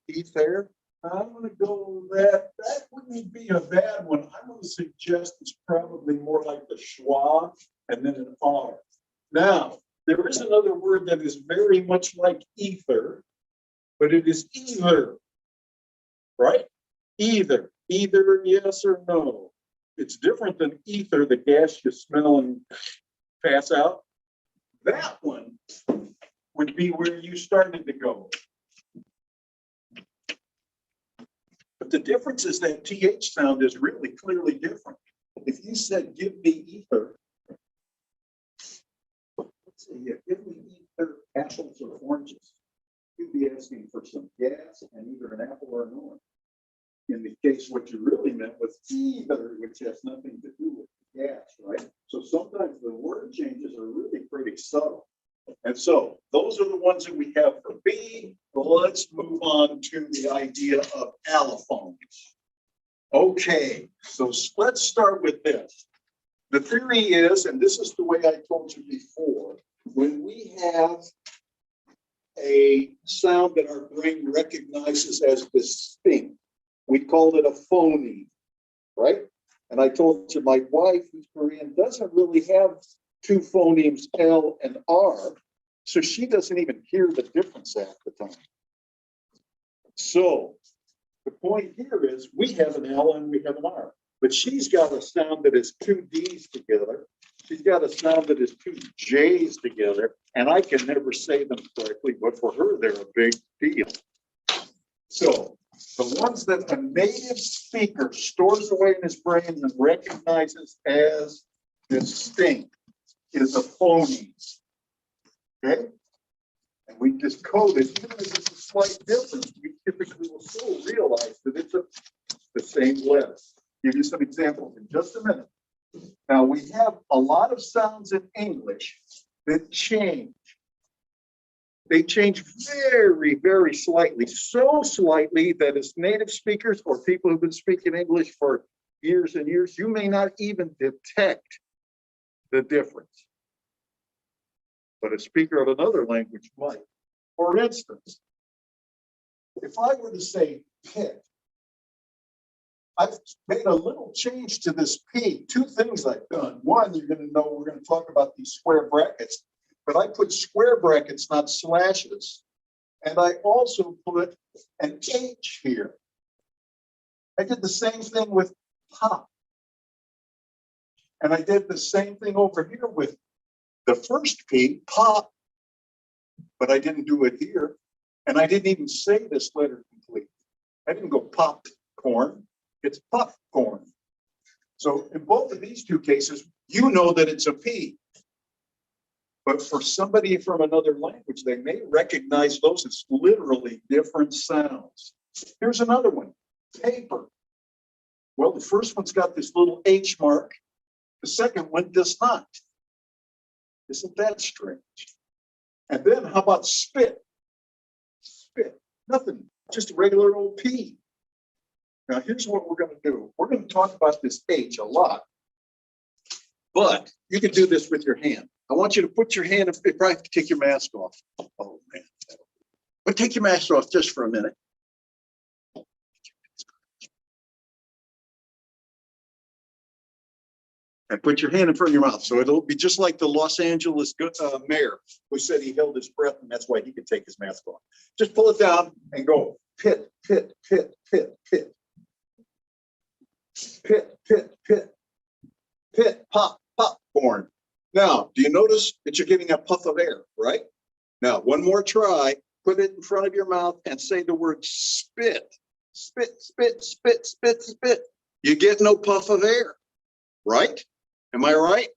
Ether. I'm going to go that wouldn't be a bad one. I'm going to suggest it's probably more like the schwa and then an R. Now, there is another word that is very much like ether, but it is either. Right? Either yes or no. It's different than ether, the gas you smell and pass out. That one would be where you started to go. But the difference is that TH sound is really clearly different. If you said, give me ether, let's see, yeah, give me ether, apples or oranges, you'd be asking for some gas and either an apple or an orange. In the case, what you really meant was either, which has nothing to do with the gas, right? So sometimes the word changes are really pretty subtle. And so those are the ones that we have for B. Let's move on to the idea of allophones. Okay, so let's start with this. The theory is, and this is the way I told you before, when we have a sound that our brain recognizes as distinct, we called it a phoneme, right? And I told you my wife, who's Korean, doesn't really have two phonemes, L and R, so she doesn't even hear the difference half the time. So the point here is we have an L and we have an R, but she's got a sound that is two D's together. She's got a sound that is two J's together, and I can never say them correctly, but for her, they're a big deal. So the ones that a native speaker stores away in his brain and recognizes as distinct is a phoneme. Okay? And we just code it, even if it's a slight difference, we typically will still realize that it's the same letter. Give you some examples in just a minute. Now, we have a lot of sounds in English that change. They change very, very slightly, so slightly that as native speakers or people who've been speaking English for years and years, you may not even detect the difference. But a speaker of another language might. For instance, if I were to say pit, I've made a little change to this P. Two things I've done. One, you're going to know we're going to talk about these square brackets, but I put square brackets, not slashes. And I also put an H here. I did the same thing with pop. And I did the same thing over here with the first P, pop, but I didn't do it here. And I didn't even say this letter complete. I didn't go popcorn. It's popcorn. So in both of these two cases, you know that it's a P. But for somebody from another language, they may recognize those as literally different sounds. Here's another one, paper. Well, the first one's got this little H mark. The second one does not. Isn't that strange? And then how about spit? Spit, nothing, just a regular old P. Now, here's what we're going to do. We're going to talk about this H a lot, but you can do this with your hand. I want you to put your hand, you probably have to take your mask off. Oh, man. But take your mask off just for a minute. And put your hand in front of your mouth. So it'll be just like the Los Angeles mayor who said he held his breath and that's why he could take his mask off. Just pull it down and go pit, pit, pit, pit, pit. Pit, pit, pit, pit, pop, popcorn. Now, do you notice that you're getting a puff of air, right? Now, one more try, put it in front of your mouth and say the word spit. Spit, spit, spit, spit, spit. You get no puff of air, right? Am I right?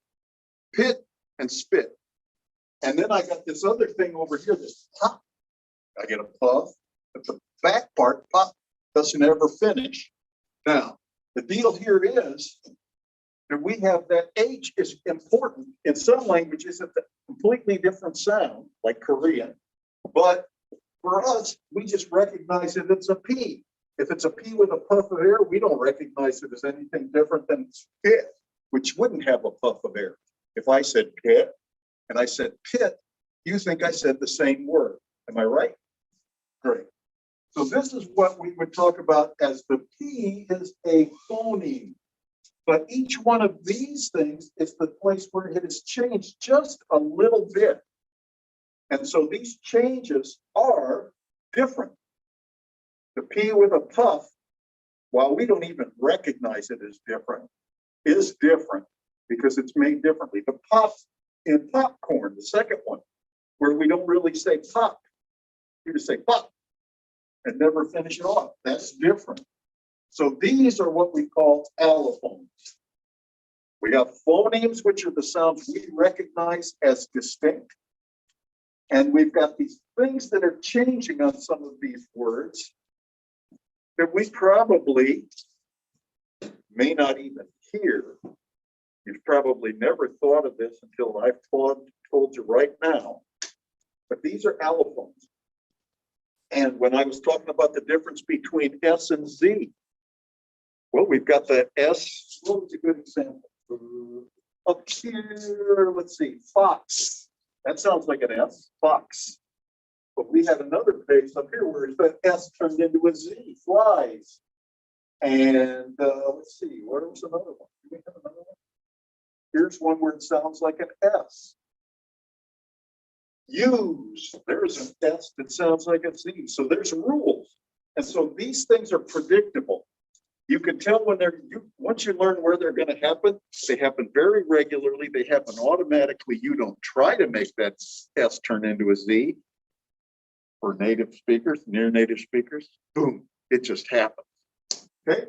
Pit and spit. And then I got this other thing over here, this pop. I get a puff, but the back part, pop, doesn't ever finish. Now, the deal here is that we have that H is important. In some languages, it's a completely different sound, like Korean. But for us, we just recognize that it's a P. If it's a P with a puff of air, we don't recognize it as anything different than pit, which wouldn't have a puff of air. If I said pit and I said pit, you think I said the same word. Am I right? Great. So this is what we would talk about as the P is a phoneme. But each one of these things is the place where it has changed just a little bit. And so these changes are different. The P with a puff, while we don't even recognize it as different, is different because it's made differently. The pop in popcorn, the second one, where we don't really say pop, we just say pop and never finish it off. That's different. So these are what we call allophones. We have phonemes, which are the sounds we recognize as distinct. And we've got these things that are changing on some of these words that we probably may not even hear. You've probably never thought of this until I've told you right now. But these are allophones. And when I was talking about the difference between S and Z, well, we've got that S. What was a good example? Up here, let's see, fox. That sounds like an S, fox. But we have another page up here where the S turned into a Z, flies. And let's see, what was another one? Do we have another one? Here's one where it sounds like an S. Use, there's an S that sounds like a Z. So there's rules. And so these things are predictable. You can tell when once you learn where they're going to happen, they happen very regularly. They happen automatically. You don't try to make that S turn into a Z. For native speakers, near native speakers, boom, it just happens. Okay,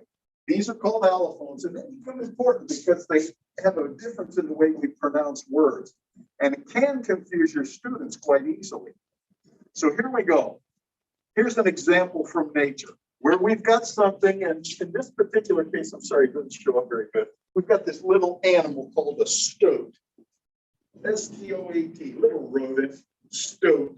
these are called allophones, and they become important because they have a difference in the way we pronounce words, and it can confuse your students quite easily. So here we go. Here's an example from nature. where we've got something, and in this particular case, I'm sorry, it doesn't show up very good. We've got this little animal called a stoat. S-T-O-A-T, little rodent, stoat.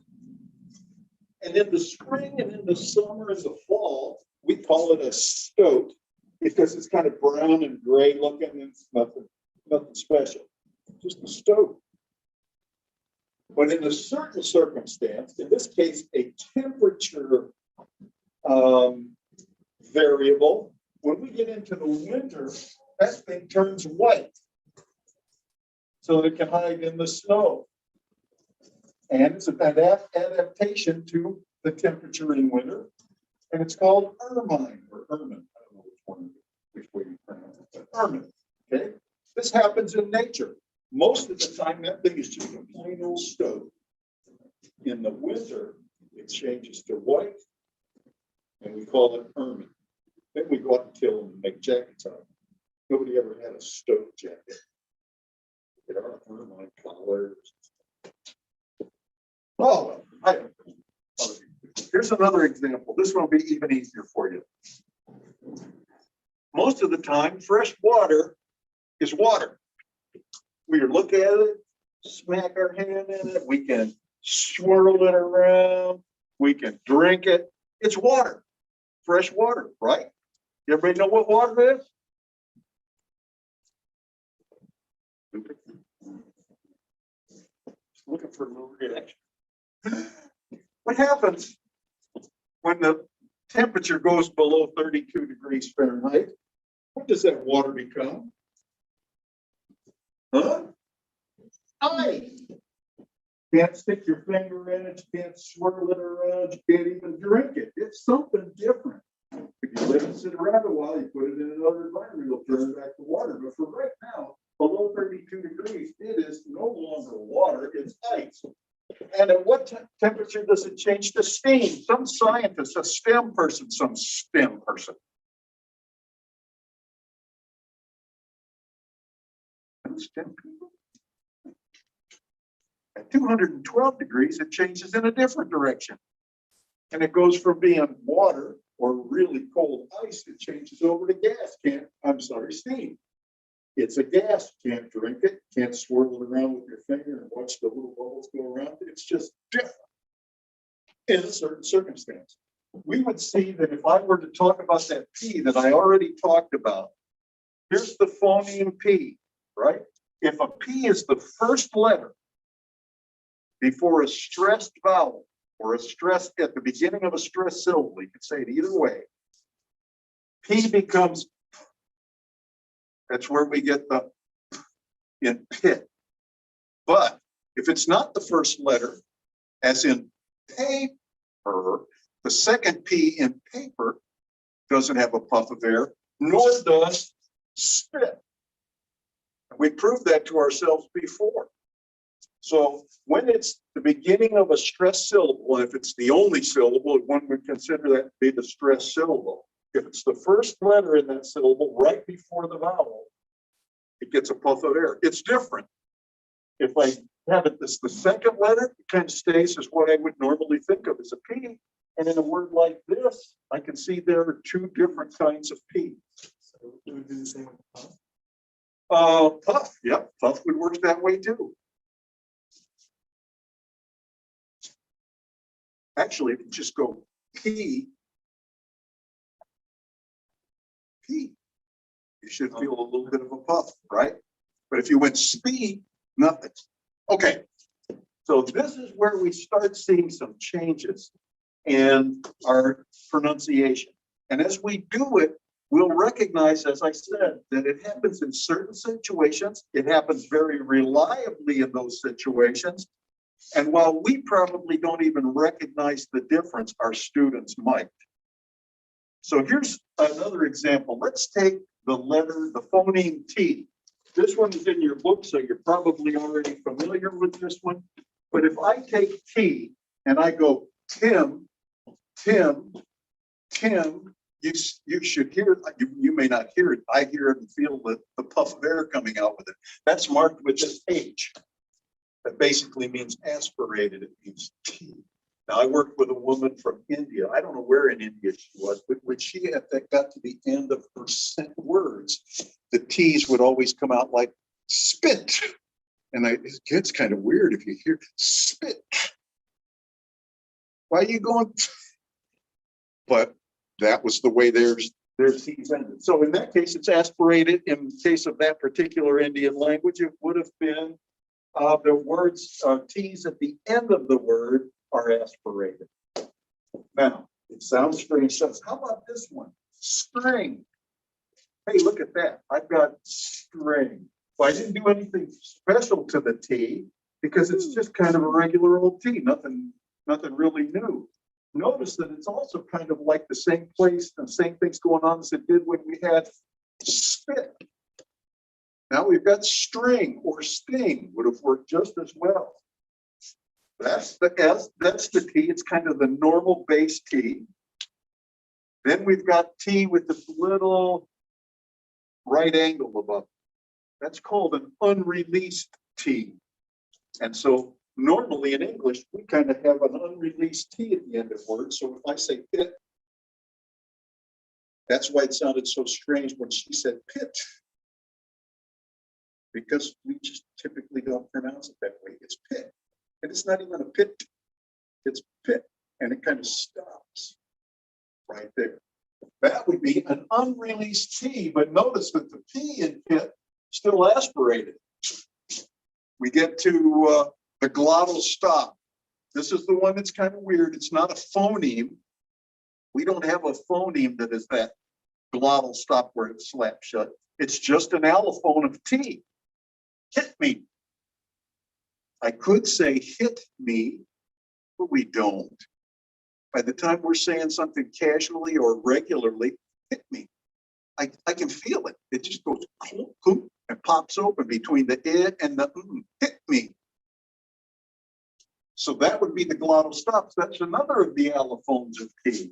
And in the spring and in the summer and the fall, we call it a stoat because it's kind of brown and gray looking and it's nothing special, just a stoat. But in a certain circumstance, in this case, a temperature variable, when we get into the winter, that thing turns white. So it can hide in the snow. And it's an adaptation to the temperature in winter. And it's called ermine or ermine. I don't know which way you pronounce it, but ermine. Okay. This happens in nature. Most of the time, that thing is just a plain old stoat. In the winter, it changes to white, and we call it ermine. Then we go out and kill them and make jackets out of them. Nobody ever had a stoat jacket. There are ermine collars. Oh, well, here's another example. This one will be even easier for you. Most of the time, fresh water is water. We look at it, smack our hand in it, we can swirl it around, we can drink it. It's water, fresh water, right? Everybody know what water is? Looking for a little reaction. What happens when the temperature goes below 32 degrees Fahrenheit? What does that water become? Huh? Ice. Can't stick your finger in it, you can't swirl it around, you can't even drink it. It's something different. If you let it sit around a while, you put it in another environment, it'll turn back to water. But for right now, below 32 degrees, it is no longer water, it's ice. And at what temperature does it change to steam? Some scientist, a STEM person, some STEM person. STEM people? At 212 degrees, it changes in a different direction. And it goes from being water or really cold ice, it changes over to gas. Steam. It's a gas. Can't drink it, can't swirl it around with your finger and watch the little bubbles go around it. It's just different in a certain circumstance. We would see that if I were to talk about that P that I already talked about, here's the phoneme P, right? If a P is the first letter before a stressed vowel or a stress at the beginning of a stressed syllable, you can say it either way, P becomes, that's where we get the in pit. But if it's not the first letter, as in paper, the second P in paper doesn't have a puff of air, nor does spit. We proved that to ourselves before. So when it's the beginning of a stressed syllable, if it's the only syllable, one would consider that to be the stressed syllable. If it's the first letter in that syllable right before the vowel, it gets a puff of air. It's different. If I have it as the second letter, it kind of stays as what I would normally think of as a P. And in a word like this, I can see there are two different kinds of P. So it would do the same with puff. Puff, yep, puff would work that way too. Actually, if you just go P, you should feel a little bit of a puff, right? But if you went speed, nothing. Okay, so this is where we start seeing some changes in our pronunciation. And as we do it, we'll recognize, as I said, that it happens in certain situations. It happens very reliably in those situations. And while we probably don't even recognize the difference, our students might. So here's another example. Let's take the letter, the phoneme T. This one is in your book, so you're probably already familiar with this one. But if I take T and I go Tim, Tim, Tim, you should hear it. You may not hear it. I hear it and feel the puff of air coming out with it. That's marked with this H. That basically means aspirated. It means T. Now, I worked with a woman from India. I don't know where in India she was, but when she had that got to the end of her words, the T's would always come out like spit. And it gets kind of weird if you hear spit. Why are you going? But that was the way their T's ended. So in that case, it's aspirated. In case of that particular Indian language, it would have been the words T's at the end of the word are aspirated. Now, it sounds strange. So how about this one? String. Hey, look at that. I've got string. Well, I didn't do anything special to the T because it's just kind of a regular old T, nothing really new. Notice that it's also kind of like the same place and same things going on as it did when we had spit. Now we've got string or sting, would have worked just as well. That's the S, that's the T. It's kind of the normal base T. Then we've got T with this little right angle above. That's called an unreleased T. And so normally in English, we kind of have an unreleased T at the end of words. So if I say pit, that's why it sounded so strange when she said pit. Because we just typically don't pronounce it that way. It's pit. And it's not even a pit. It's pit. And it kind of stops right there. That would be an unreleased T, but notice that the P in pit still aspirated. We get to the glottal stop. This is the one that's kind of weird. It's not a phoneme. We don't have a phoneme that is that glottal stop where it slaps shut. It's just an allophone of T. Hit me. I could say hit me, but we don't. By the time we're saying something casually or regularly, hit me. I can feel it. It just goes clunk, clunk, and pops open between the I and the hit me. So that would be the glottal stops. That's another of the allophones of T.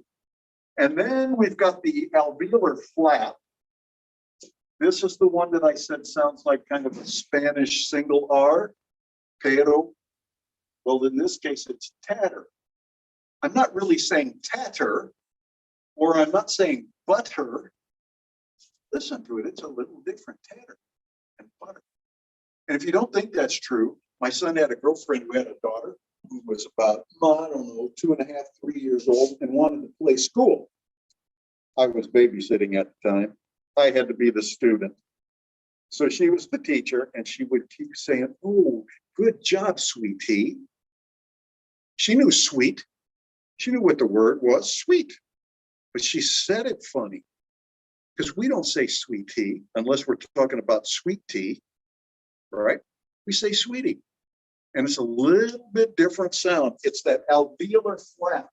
And then we've got the alveolar flap. This is the one that I said sounds like kind of a Spanish single R, pero. Well, in this case, it's tatter. I'm not really saying tatter, or I'm not saying butter. Listen to it, it's a little different, tatter and butter. And if you don't think that's true, my son had a girlfriend who had a daughter who was about, I don't know, 2.5, 3 years old and wanted to play school. I was babysitting at the time. I had to be the student. So she was the teacher and she would keep saying, oh, good job, sweetie. She knew sweet. She knew what the word was, sweet. But she said it funny. Because we don't say sweet tea unless we're talking about sweet tea, right? We say sweetie. And it's a little bit different sound. It's that alveolar flap.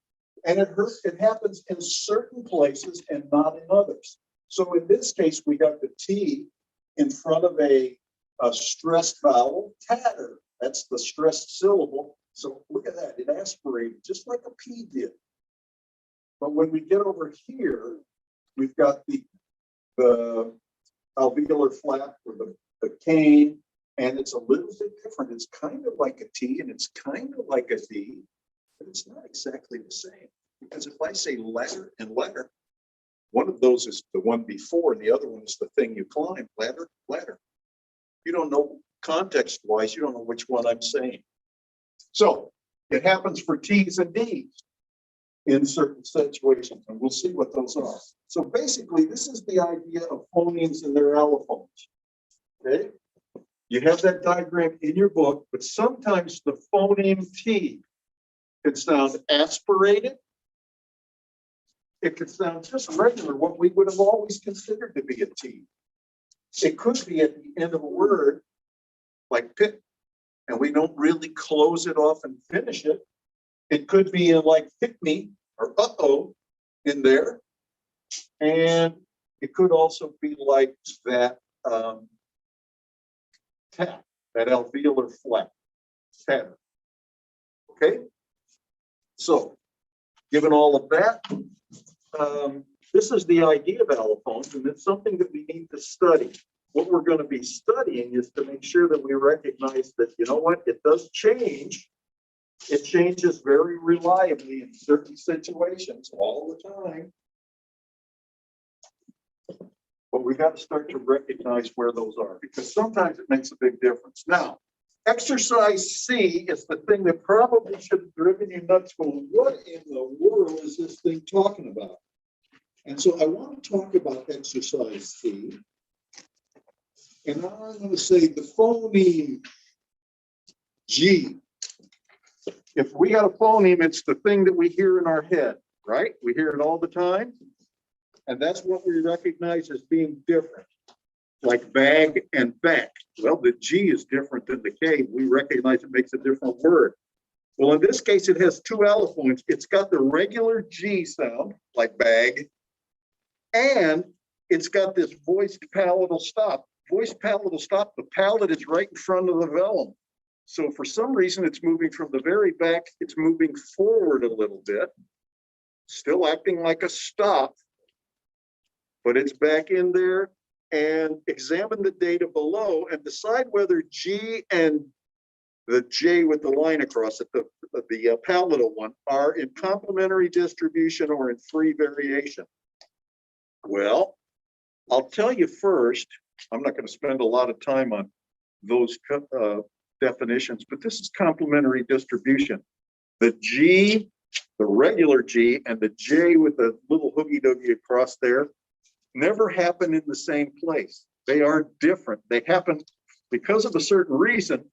And it happens in certain places and not in others. So in this case, we got the T in front of a stressed vowel, tatter. That's the stressed syllable. So look at that, it aspirated just like a P did. But when we get over here, we've got the alveolar flap or the cane, and it's a little bit different. It's kind of like a T and it's kind of like a D, but it's not exactly the same. Because if I say letter and letter, one of those is the one before and the other one is the thing you climb, ladder, ladder. You don't know context-wise, you don't know which one I'm saying. So it happens for T's and D's in certain situations, and we'll see what those are. So basically, this is the idea of phonemes and their allophones. Okay? You have that diagram in your book, but sometimes the phoneme T can sound aspirated. It could sound just regular, what we would have always considered to be a T. It could be at the end of a word, like pit, and we don't really close it off and finish it. It could be in like hit me or uh-oh in there. And it could also be like that tap, that alveolar flap, tatter. Okay? So, given all of that, this is the idea of allophones, and it's something that we need to study. What we're going to be studying is to make sure that we recognize that, you know what, it does change It changes very reliably in certain situations all the time. But we got to start to recognize where those are, because sometimes it makes a big difference. Now, exercise C is the thing that probably should have driven you nuts. Going, what in the world is this thing talking about? And so I want to talk about exercise C. And now I'm going to say the phoneme G. If we got a phoneme, it's the thing that we hear in our head, right? We hear it all the time. And that's what we recognize as being different, like bag and back. Well, the G is different than the K. We recognize it makes a different word. Well, in this case, it has two allophones. It's got the regular G sound, like bag, and it's got this voiced palatal stop. Voiced palatal stop, the palate is right in front of the vellum. So for some reason, it's moving from the very back, it's moving forward a little bit, still acting like a stop, but it's back in there. And examine the data below and decide whether G and the J with the line across it, the palatal one, are in complementary distribution or in free variation. Well, I'll tell you first, I'm not going to spend a lot of time on those definitions, but this is complementary distribution. The G, the regular G, and the J with the little hoogie-doogie across there never happen in the same place. They are different. They happen because of a certain reason,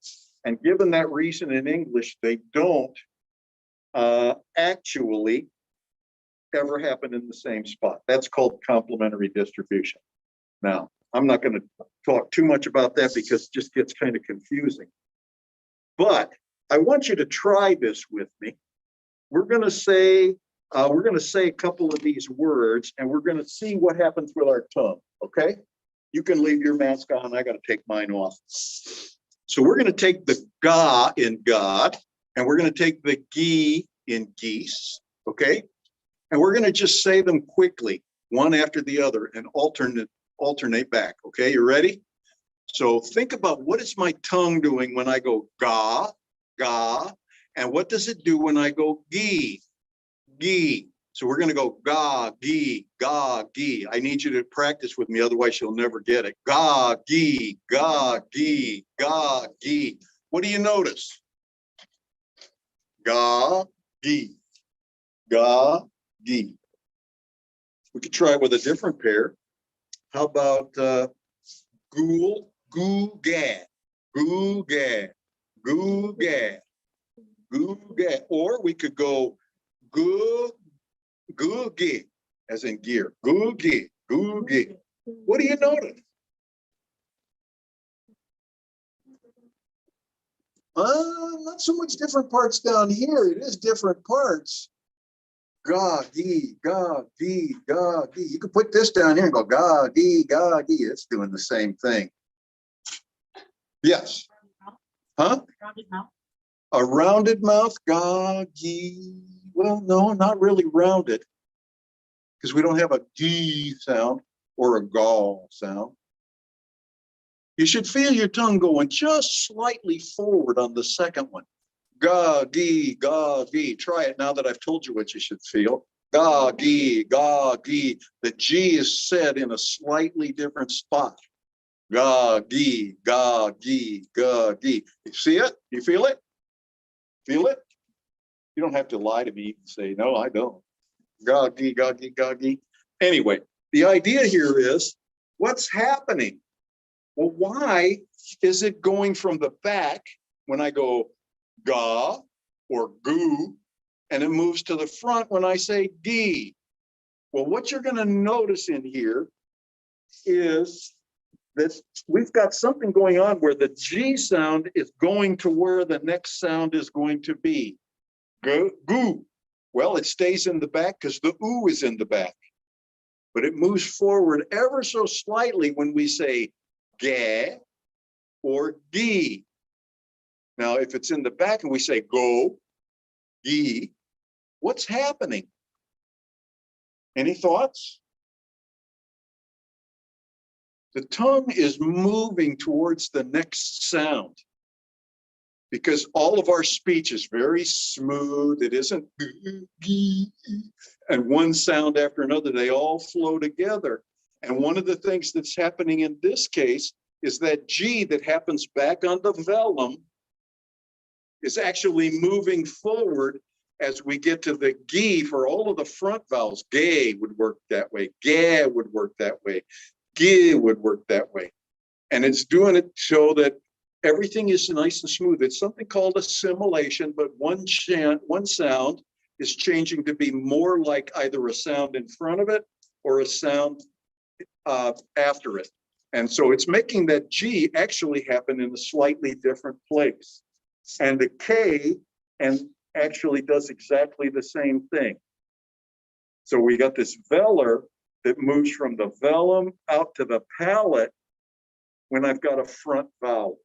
and given that reason in English, they don't actually ever happen in the same spot. That's called complementary distribution. Now, I'm not going to talk too much about that because it just gets kind of confusing. But I want you to try this with me. We're going to say a couple of these words, and we're going to see what happens with our tongue. Okay? You can leave your mask on. I got to take mine off. So we're going to take the ga in God, and we're going to take the gi in geese. Okay? And we're going to just say them quickly, one after the other, and alternate back. Okay? You ready? So think about, what is my tongue doing when I go ga, ga, and what does it do when I go gi, gi? So we're going to go ga, gi, ga, gi. I need you to practice with me, otherwise you'll never get it. Ga, gi, ga, gi, ga, gi. What do you notice? Ga, gi, ga, gi. We could try it with a different pair. How about ghoul, goo, gad, goo, gad, goo, gad, goo, gad. Or we could go goo, goo, gig, as in gear. Goo, gig, goo, gig. What do you notice? Not so much different parts down here. It is different parts. Ga, gi, ga, gi, ga, gi. You could put this down here and go ga, gi, ga, gi. It's doing the same thing. Yes. Huh? A rounded mouth, ga, gi. Well, no, not really rounded, because we don't have a gi sound or a gal sound. You should feel your tongue going just slightly forward on the second one. Ga, gi, ga, gi. Try it now that I've told you what you should feel. Ga, gi, ga, gi. The G is said in a slightly different spot. Ga, gi, ga, gi, ga, gi. You see it? You feel it? Feel it? You don't have to lie to me. You can say, no, I don't. Ga, gi, ga, gi, ga, gi. Anyway, the idea here is, what's happening? Well, why is it going from the back when I go ga or goo, and it moves to the front when I say gi? Well, what you're going to notice in here is that we've got something going on where the G sound is going to where the next sound is going to be. Go, goo. Well, it stays in the back because the oo is in the back, but it moves forward ever so slightly when we say ga or gi. Now, if it's in the back and we say go, gi, what's happening? Any thoughts? The tongue is moving towards the next sound. because all of our speech is very smooth. It isn't and one sound after another, they all flow together. And one of the things that's happening in this case is that G that happens back on the vellum is actually moving forward as we get to the G for all of the front vowels. Gay would work that way. Ga would work that way. G would work that way. And it's doing it so that everything is nice and smooth. It's something called assimilation, but one sound is changing to be more like either a sound in front of it or a sound after it. And so it's making that G actually happen in a slightly different place. And the K and actually does exactly the same thing. So we got this velar that moves from the vellum out to the palate when I've got a front vowel.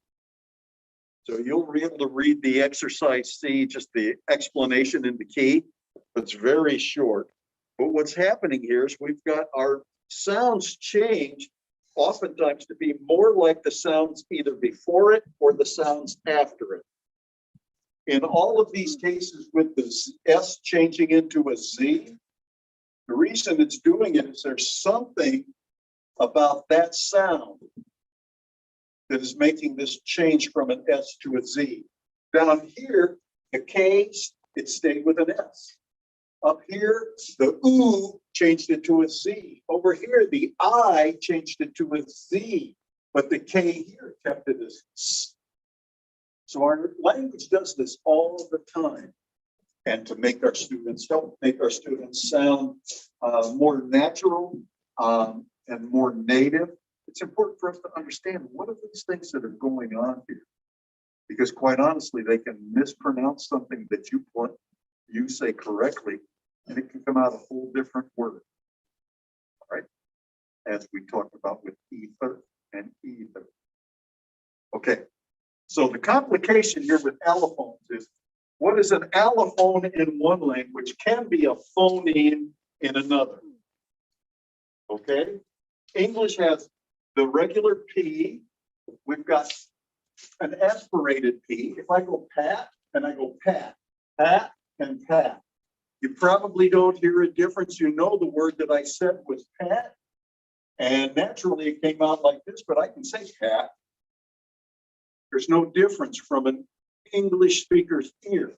So you'll be able to read the exercise C, just the explanation in the key. It's very short. But what's happening here is we've got our sounds change oftentimes to be more like the sounds either before it or the sounds after it. In all of these cases with the S changing into a Z, the reason it's doing it is there's something about that sound that is making this change from an S to a Z. Down here, the K, it stayed with an S. Up here, the oo changed it to a Z. Over here, the I changed it to a Z, but the K here kept it as S. So our language does this all the time. And to make our students sound more natural and more native, it's important for us to understand what are these things that are going on here. Because quite honestly, they can mispronounce something that you say correctly, and it can come out a whole different word. All right? As we talked about with ether and ether. Okay. So the complication here with allophones is what is an allophone in one language can be a phoneme in another. Okay? English has the regular P. We've got an aspirated P. If I go pat and I go pat, pat and pat, you probably don't hear a difference. You know the word that I said was pat, and naturally it came out like this, but I can say pat. There's no difference from an English speaker's ear.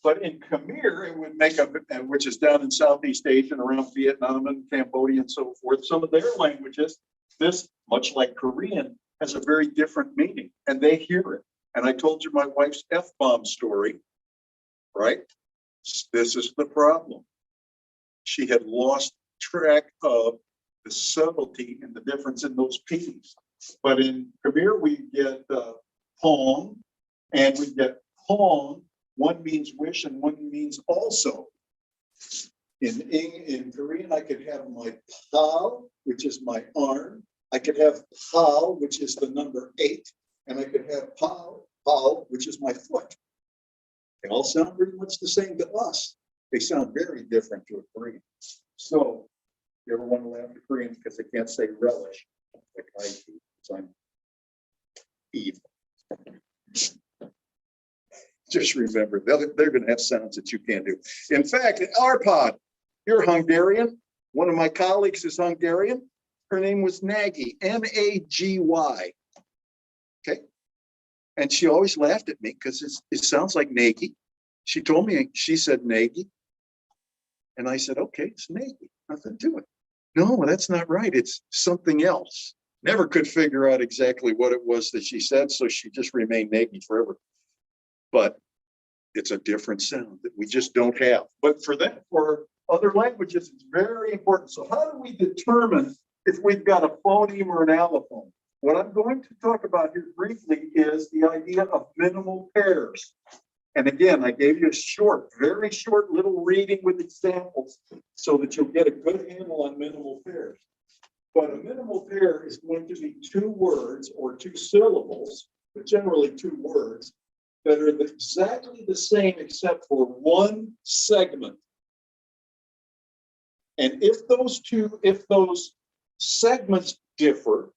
But in Khmer, it would make which is down in Southeast Asia and around Vietnam and Cambodia and so forth, some of their languages, this, much like Korean, has a very different meaning, and they hear it. And I told you my wife's F-bomb story, right? This is the problem. She had lost track of the subtlety and the difference in those P's. But in Khmer, we get Pong, and we get Pong. One means wish and one means also. In Korean, I could have my pao, which is my arm. I could have pao, which is the number 8, and I could have pao, which is my foot. They all sound pretty much the same to us. They sound very different to a Korean. So, you ever want to laugh at Koreans because they can't say relish, like I do, because I'm evil. Just remember, they're going to have sounds that you can't do. In fact, Arpad, you're Hungarian. One of my colleagues is Hungarian. Her name was Nagy, Nagy. Okay. And she always laughed at me because it sounds like Nagy. She told me, she said Nagy. And I said, okay, it's Nagy. Nothing to it. No, that's not right. It's something else. Never could figure out exactly what it was that she said. So she just remained Nagy forever. But it's a different sound that we just don't have. But for other languages, it's very important. So how do we determine if we've got a phoneme or an allophone? What I'm going to talk about here briefly is the idea of minimal pairs. And again, I gave you a very short little reading with examples so that you'll get a good handle on minimal pairs. But a minimal pair is going to be 2 words or 2 syllables, but generally 2 words that are exactly the same except for one segment. And if those segments differ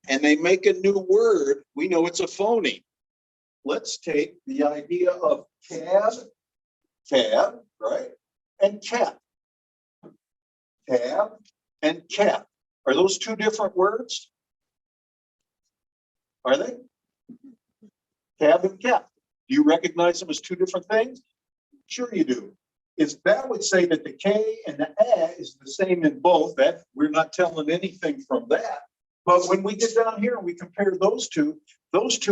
and they make a new word, we know it's a phoneme. let's take the idea of cab, right? And cap. Cab and cap. Are those two different words? Are they? Cab and cap. Do you recognize them as two different things? Sure you do. That would say that the K and the A is the same in both. That we're not telling anything from that. But when we get down here and we compare those two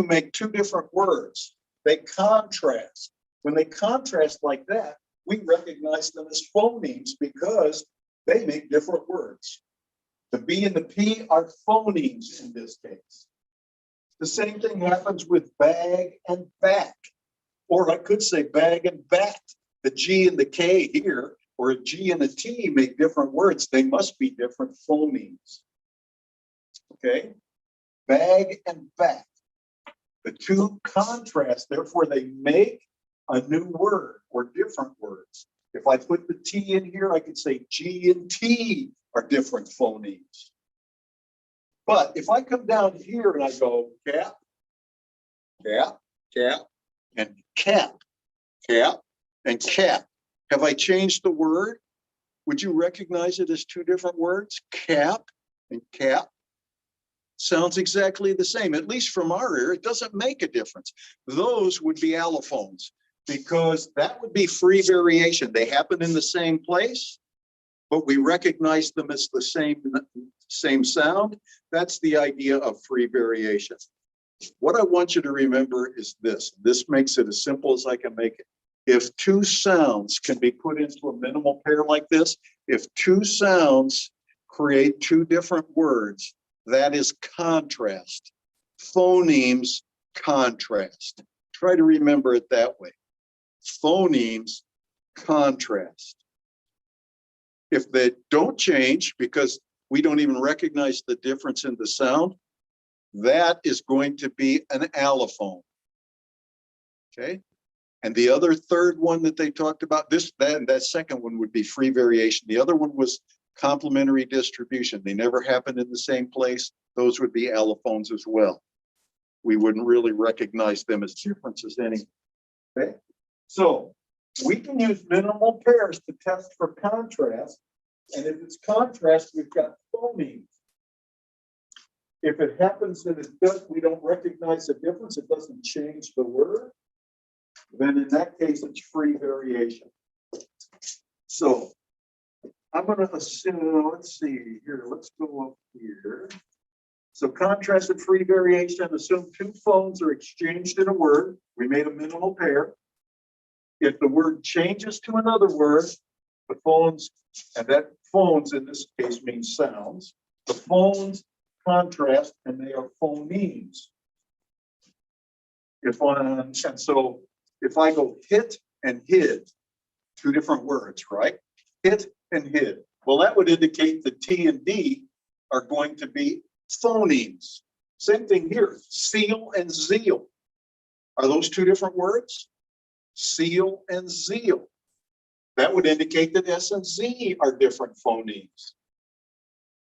make two different words. They contrast. When they contrast like that, we recognize them as phonemes because they make different words. The B and the P are phonemes in this case. The same thing happens with bag and back. Or I could say bag and bat. The G and the K here, or a G and a T make different words. They must be different phonemes. Okay? Bag and back. The two contrast, therefore they make a new word or different words. If I put the T in here, I could say G and T are different phonemes. But if I come down here and I go cap, cap, cap, and cap, cap, and cap, have I changed the word? Would you recognize it as two different words? Cap and cap sounds exactly the same. At least from our ear, it doesn't make a difference. Those would be allophones because that would be free variation. They happen in the same place, but we recognize them as the same sound. That's the idea of free variation. What I want you to remember is this. This makes it as simple as I can make it. If two sounds can be put into a minimal pair like this, if two sounds create two different words, that is contrast. Phonemes contrast. Try to remember it that way. Phonemes contrast. If they don't change because we don't even recognize the difference in the sound, that is going to be an allophone. Okay. And the other third one that they talked about, that second one would be free variation. The other one was complementary distribution. They never happen in the same place. Those would be allophones as well. We wouldn't really recognize them as differences anyway. Okay. So we can use minimal pairs to test for contrast. And if it's contrast, we've got phonemes. If it happens that we don't recognize the difference, it doesn't change the word, then in that case, it's free variation. So I'm going to assume, let's see here, let's go up here. So contrasted free variation, assume two phones are exchanged in a word. We made a minimal pair. If the word changes to another word, the phones, and that phones in this case means sounds, the phones contrast and they are phonemes. And so if I go hit and hid, two different words, right? Hit and hid. Well, that would indicate the T and D are going to be phonemes. Same thing here, seal and zeal. Are those two different words? Seal and zeal. That would indicate that S and Z are different phonemes.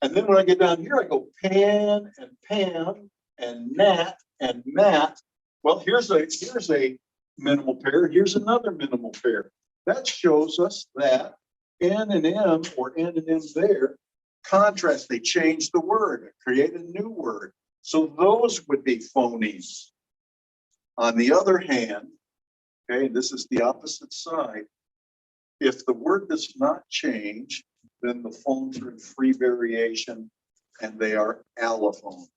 And then when I get down here, I go pan and Pam and Nat and Matt. Well, here's a minimal pair. Here's another minimal pair. That shows us that N and M, or N and M there, contrast. They change the word, create a new word. So those would be phonemes. On the other hand, okay, this is the opposite side. If the word does not change, then the phones are in free variation and they are allophones.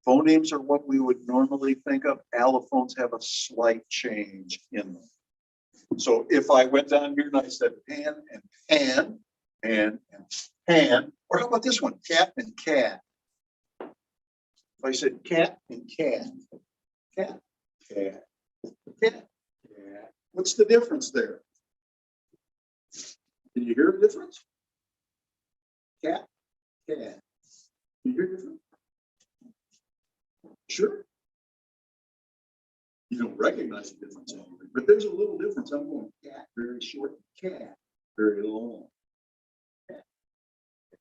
Phonemes are what we would normally think of. Allophones have a slight change in them. So if I went down here and I said pan and pan, and pan, or how about this one, cat and cat? If I said cat and cat, cat, cat, cat, cat, what's the difference there? Can you hear the difference? Cat, cat. Can you hear the difference? Sure. You don't recognize the difference anyway, but there's a little difference. I'm going cat, very short, cat, very long. Cat.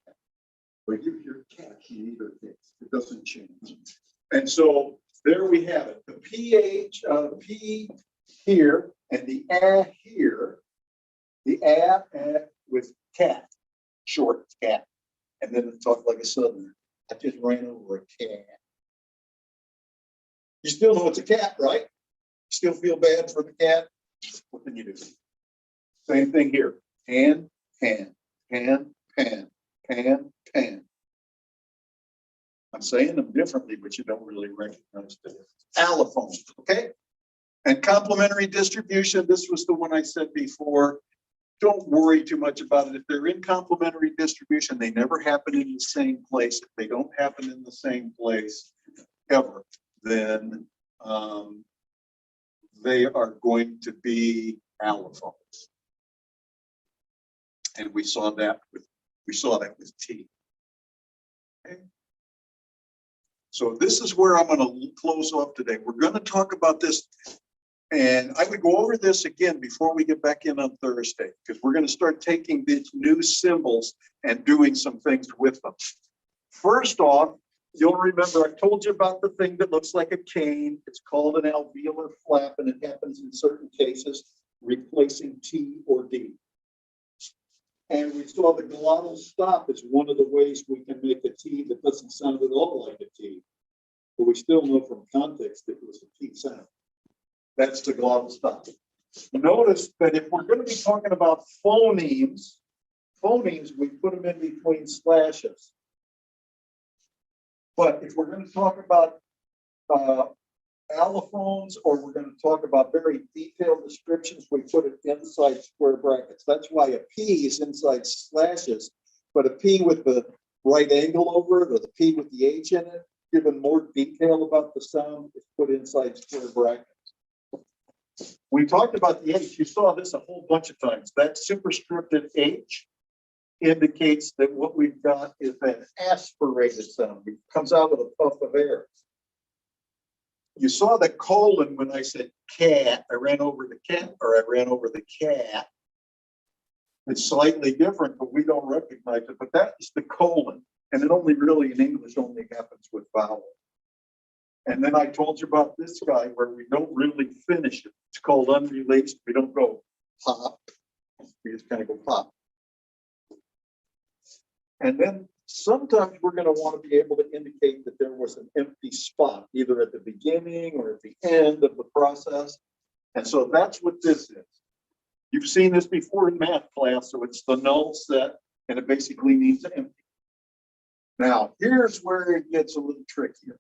Cat. But you hear cat, you either case. It doesn't change. And so there we have it. The PH, P here and the A here, the A with cat, short cat. And then it talked like a southerner. I just ran over a cat. You still know it's a cat, right? Still feel bad for the cat? What can you do? Same thing here. Pan, pan, pan, pan, pan, pan. I'm saying them differently, but you don't really recognize the difference. Allophones, okay? And complementary distribution, this was the one I said before. Don't worry too much about it. If they're in complementary distribution, they never happen in the same place. If they don't happen in the same place ever, then they are going to be allophones. And we saw that with T. Okay. So this is where I'm going to close off today. We're going to talk about this. And I would go over this again before we get back in on Thursday, because we're going to start taking these new symbols and doing some things with them. First off, you'll remember I told you about the thing that looks like a cane. It's called an alveolar flap, and it happens in certain cases, replacing T or D. And we saw the glottal stop as one of the ways we can make a T that doesn't sound at all like a T. But we still know from context that it was a T sound. That's the glottal stop. Notice that if we're going to be talking about phonemes, we put them in between slashes. But if we're going to talk about allophones, or we're going to talk about very detailed descriptions, we put it inside square brackets. That's why a P is inside slashes, but a P with the right angle over it, or the P with the H in it, given more detail about the sound, is put inside square brackets. We talked about the H. You saw this a whole bunch of times. That superscripted H indicates that what we've got is an aspirated sound. It comes out with a puff of air. You saw the colon when I said cat. I ran over the cat, or I ran over the cat. It's slightly different, but we don't recognize it. But that is the colon. And it only really in English only happens with vowels. And then I told you about this guy where we don't really finish it. It's called unreleased. We don't go pop. We just kind of go pop. And then sometimes we're going to want to be able to indicate that there was an empty spot, either at the beginning or at the end of the process. And so that's what this is. You've seen this before in math class, so it's the null set, and it basically means empty. Now, here's where it gets a little trickier.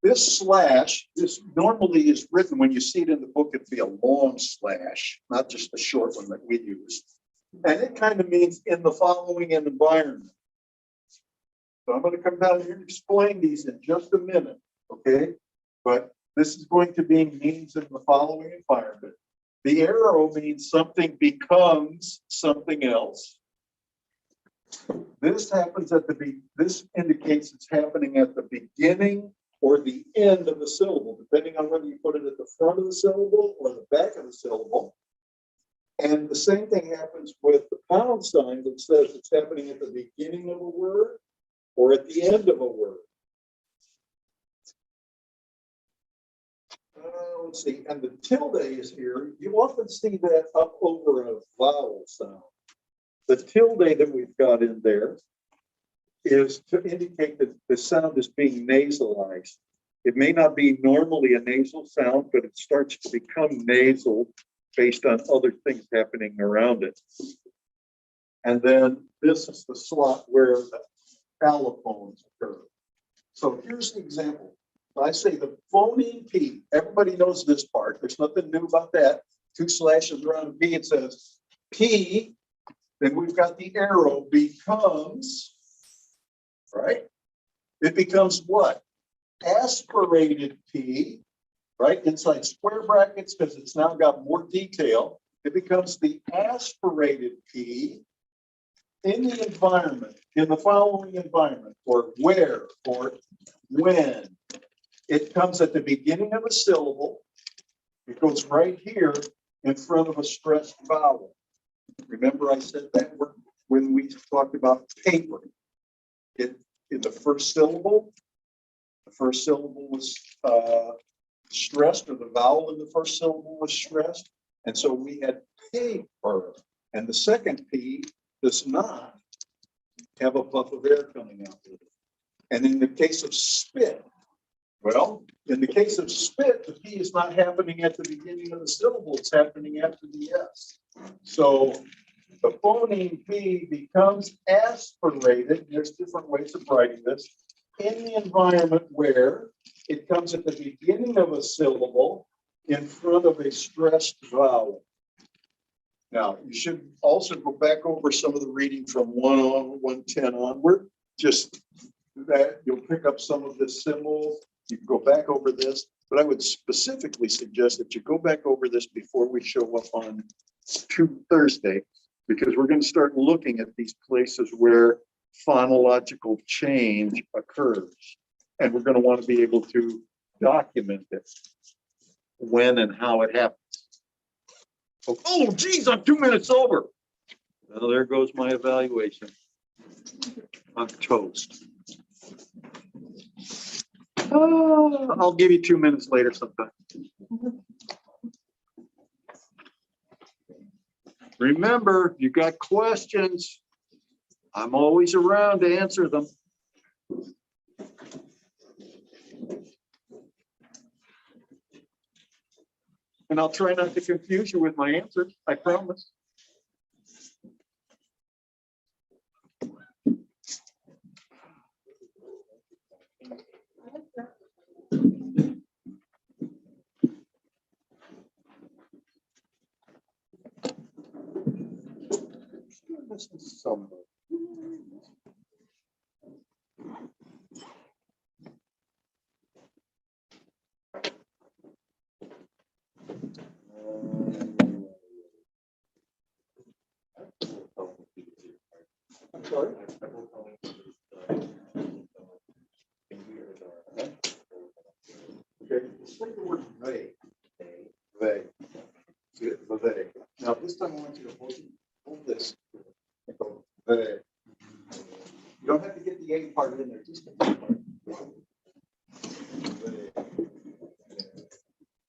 This slash, this normally is written, when you see it in the book, it'd be a long slash, not just a short one that we use. And it kind of means in the following environment. So I'm going to come down here and explain these in just a minute, okay? But this is going to be means in the following environment. The arrow means something becomes something else. This happens at this indicates it's happening at the beginning or the end of the syllable, depending on whether you put it at the front of the syllable or the back of the syllable. And the same thing happens with the pound sign that says it's happening at the beginning of a word or at the end of a word. Let's see, and the tilde is here. You often see that up over a vowel sound. The tilde that we've got in there is to indicate that the sound is being nasalized. It may not be normally a nasal sound, but it starts to become nasal based on other things happening around it. And then this is the slot where the allophones occur. So here's the example. I say the phoneme P, everybody knows this part. There's nothing new about that. 2 slashes around P, it says P, then we've got the arrow becomes, right? It becomes what? Aspirated P, right? Inside square brackets, because it's now got more detail. It becomes the aspirated P in the environment, in the following environment, or where, or when. It comes at the beginning of a syllable. It goes right here in front of a stressed vowel. Remember I said that when we talked about paper. In the first syllable, the first syllable was stressed, or the vowel in the first syllable was stressed. And so we had paper. And the second P does not have a puff of air coming out of it. And in the case of spit, well, in the case of spit, the P is not happening at the beginning of the syllable, it's happening after the S. So the phoneme P becomes aspirated. There's different ways of writing this in the environment where it comes at the beginning of a syllable in front of a stressed vowel. Now, you should also go back over some of the reading from 110 onward. Just that you'll pick up some of the symbols. You can go back over this, but I would specifically suggest that you go back over this before we show up on Thursday, because we're going to start looking at these places where phonological change occurs. And we're going to want to be able to document it, when and how it happens. Oh, geez, I'm 2 minutes over. Well, there goes my evaluation. I'm toast. Oh, I'll give you 2 minutes later sometime. Remember, you got questions. I'm always around to answer them. And I'll try not to confuse you with my answers, I promise. This is somewhere. I'm sorry. Okay, let's take the word they. They. They. Now, this time I want you to hold this. And go, they. You don't have to get the A part in there, just get the part. They.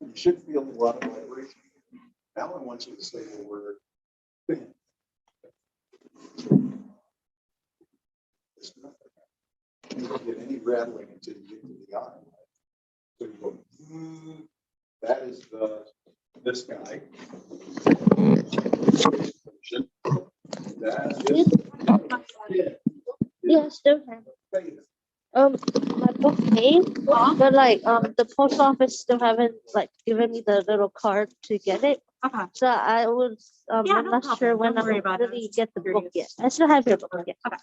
You should feel a lot of vibration. Now I want you to say the word thin. It's not. You don't get any rattling until you get to the I. So you go, that is this guy. That is Yeah, still have. My book came, but like the post office still haven't like given me the little card to get it. Okay. So I was Yeah, I'm no not problem. sure when Don't worry I'll about it. really get the book yet. Curious. I still have your book yet. Okay.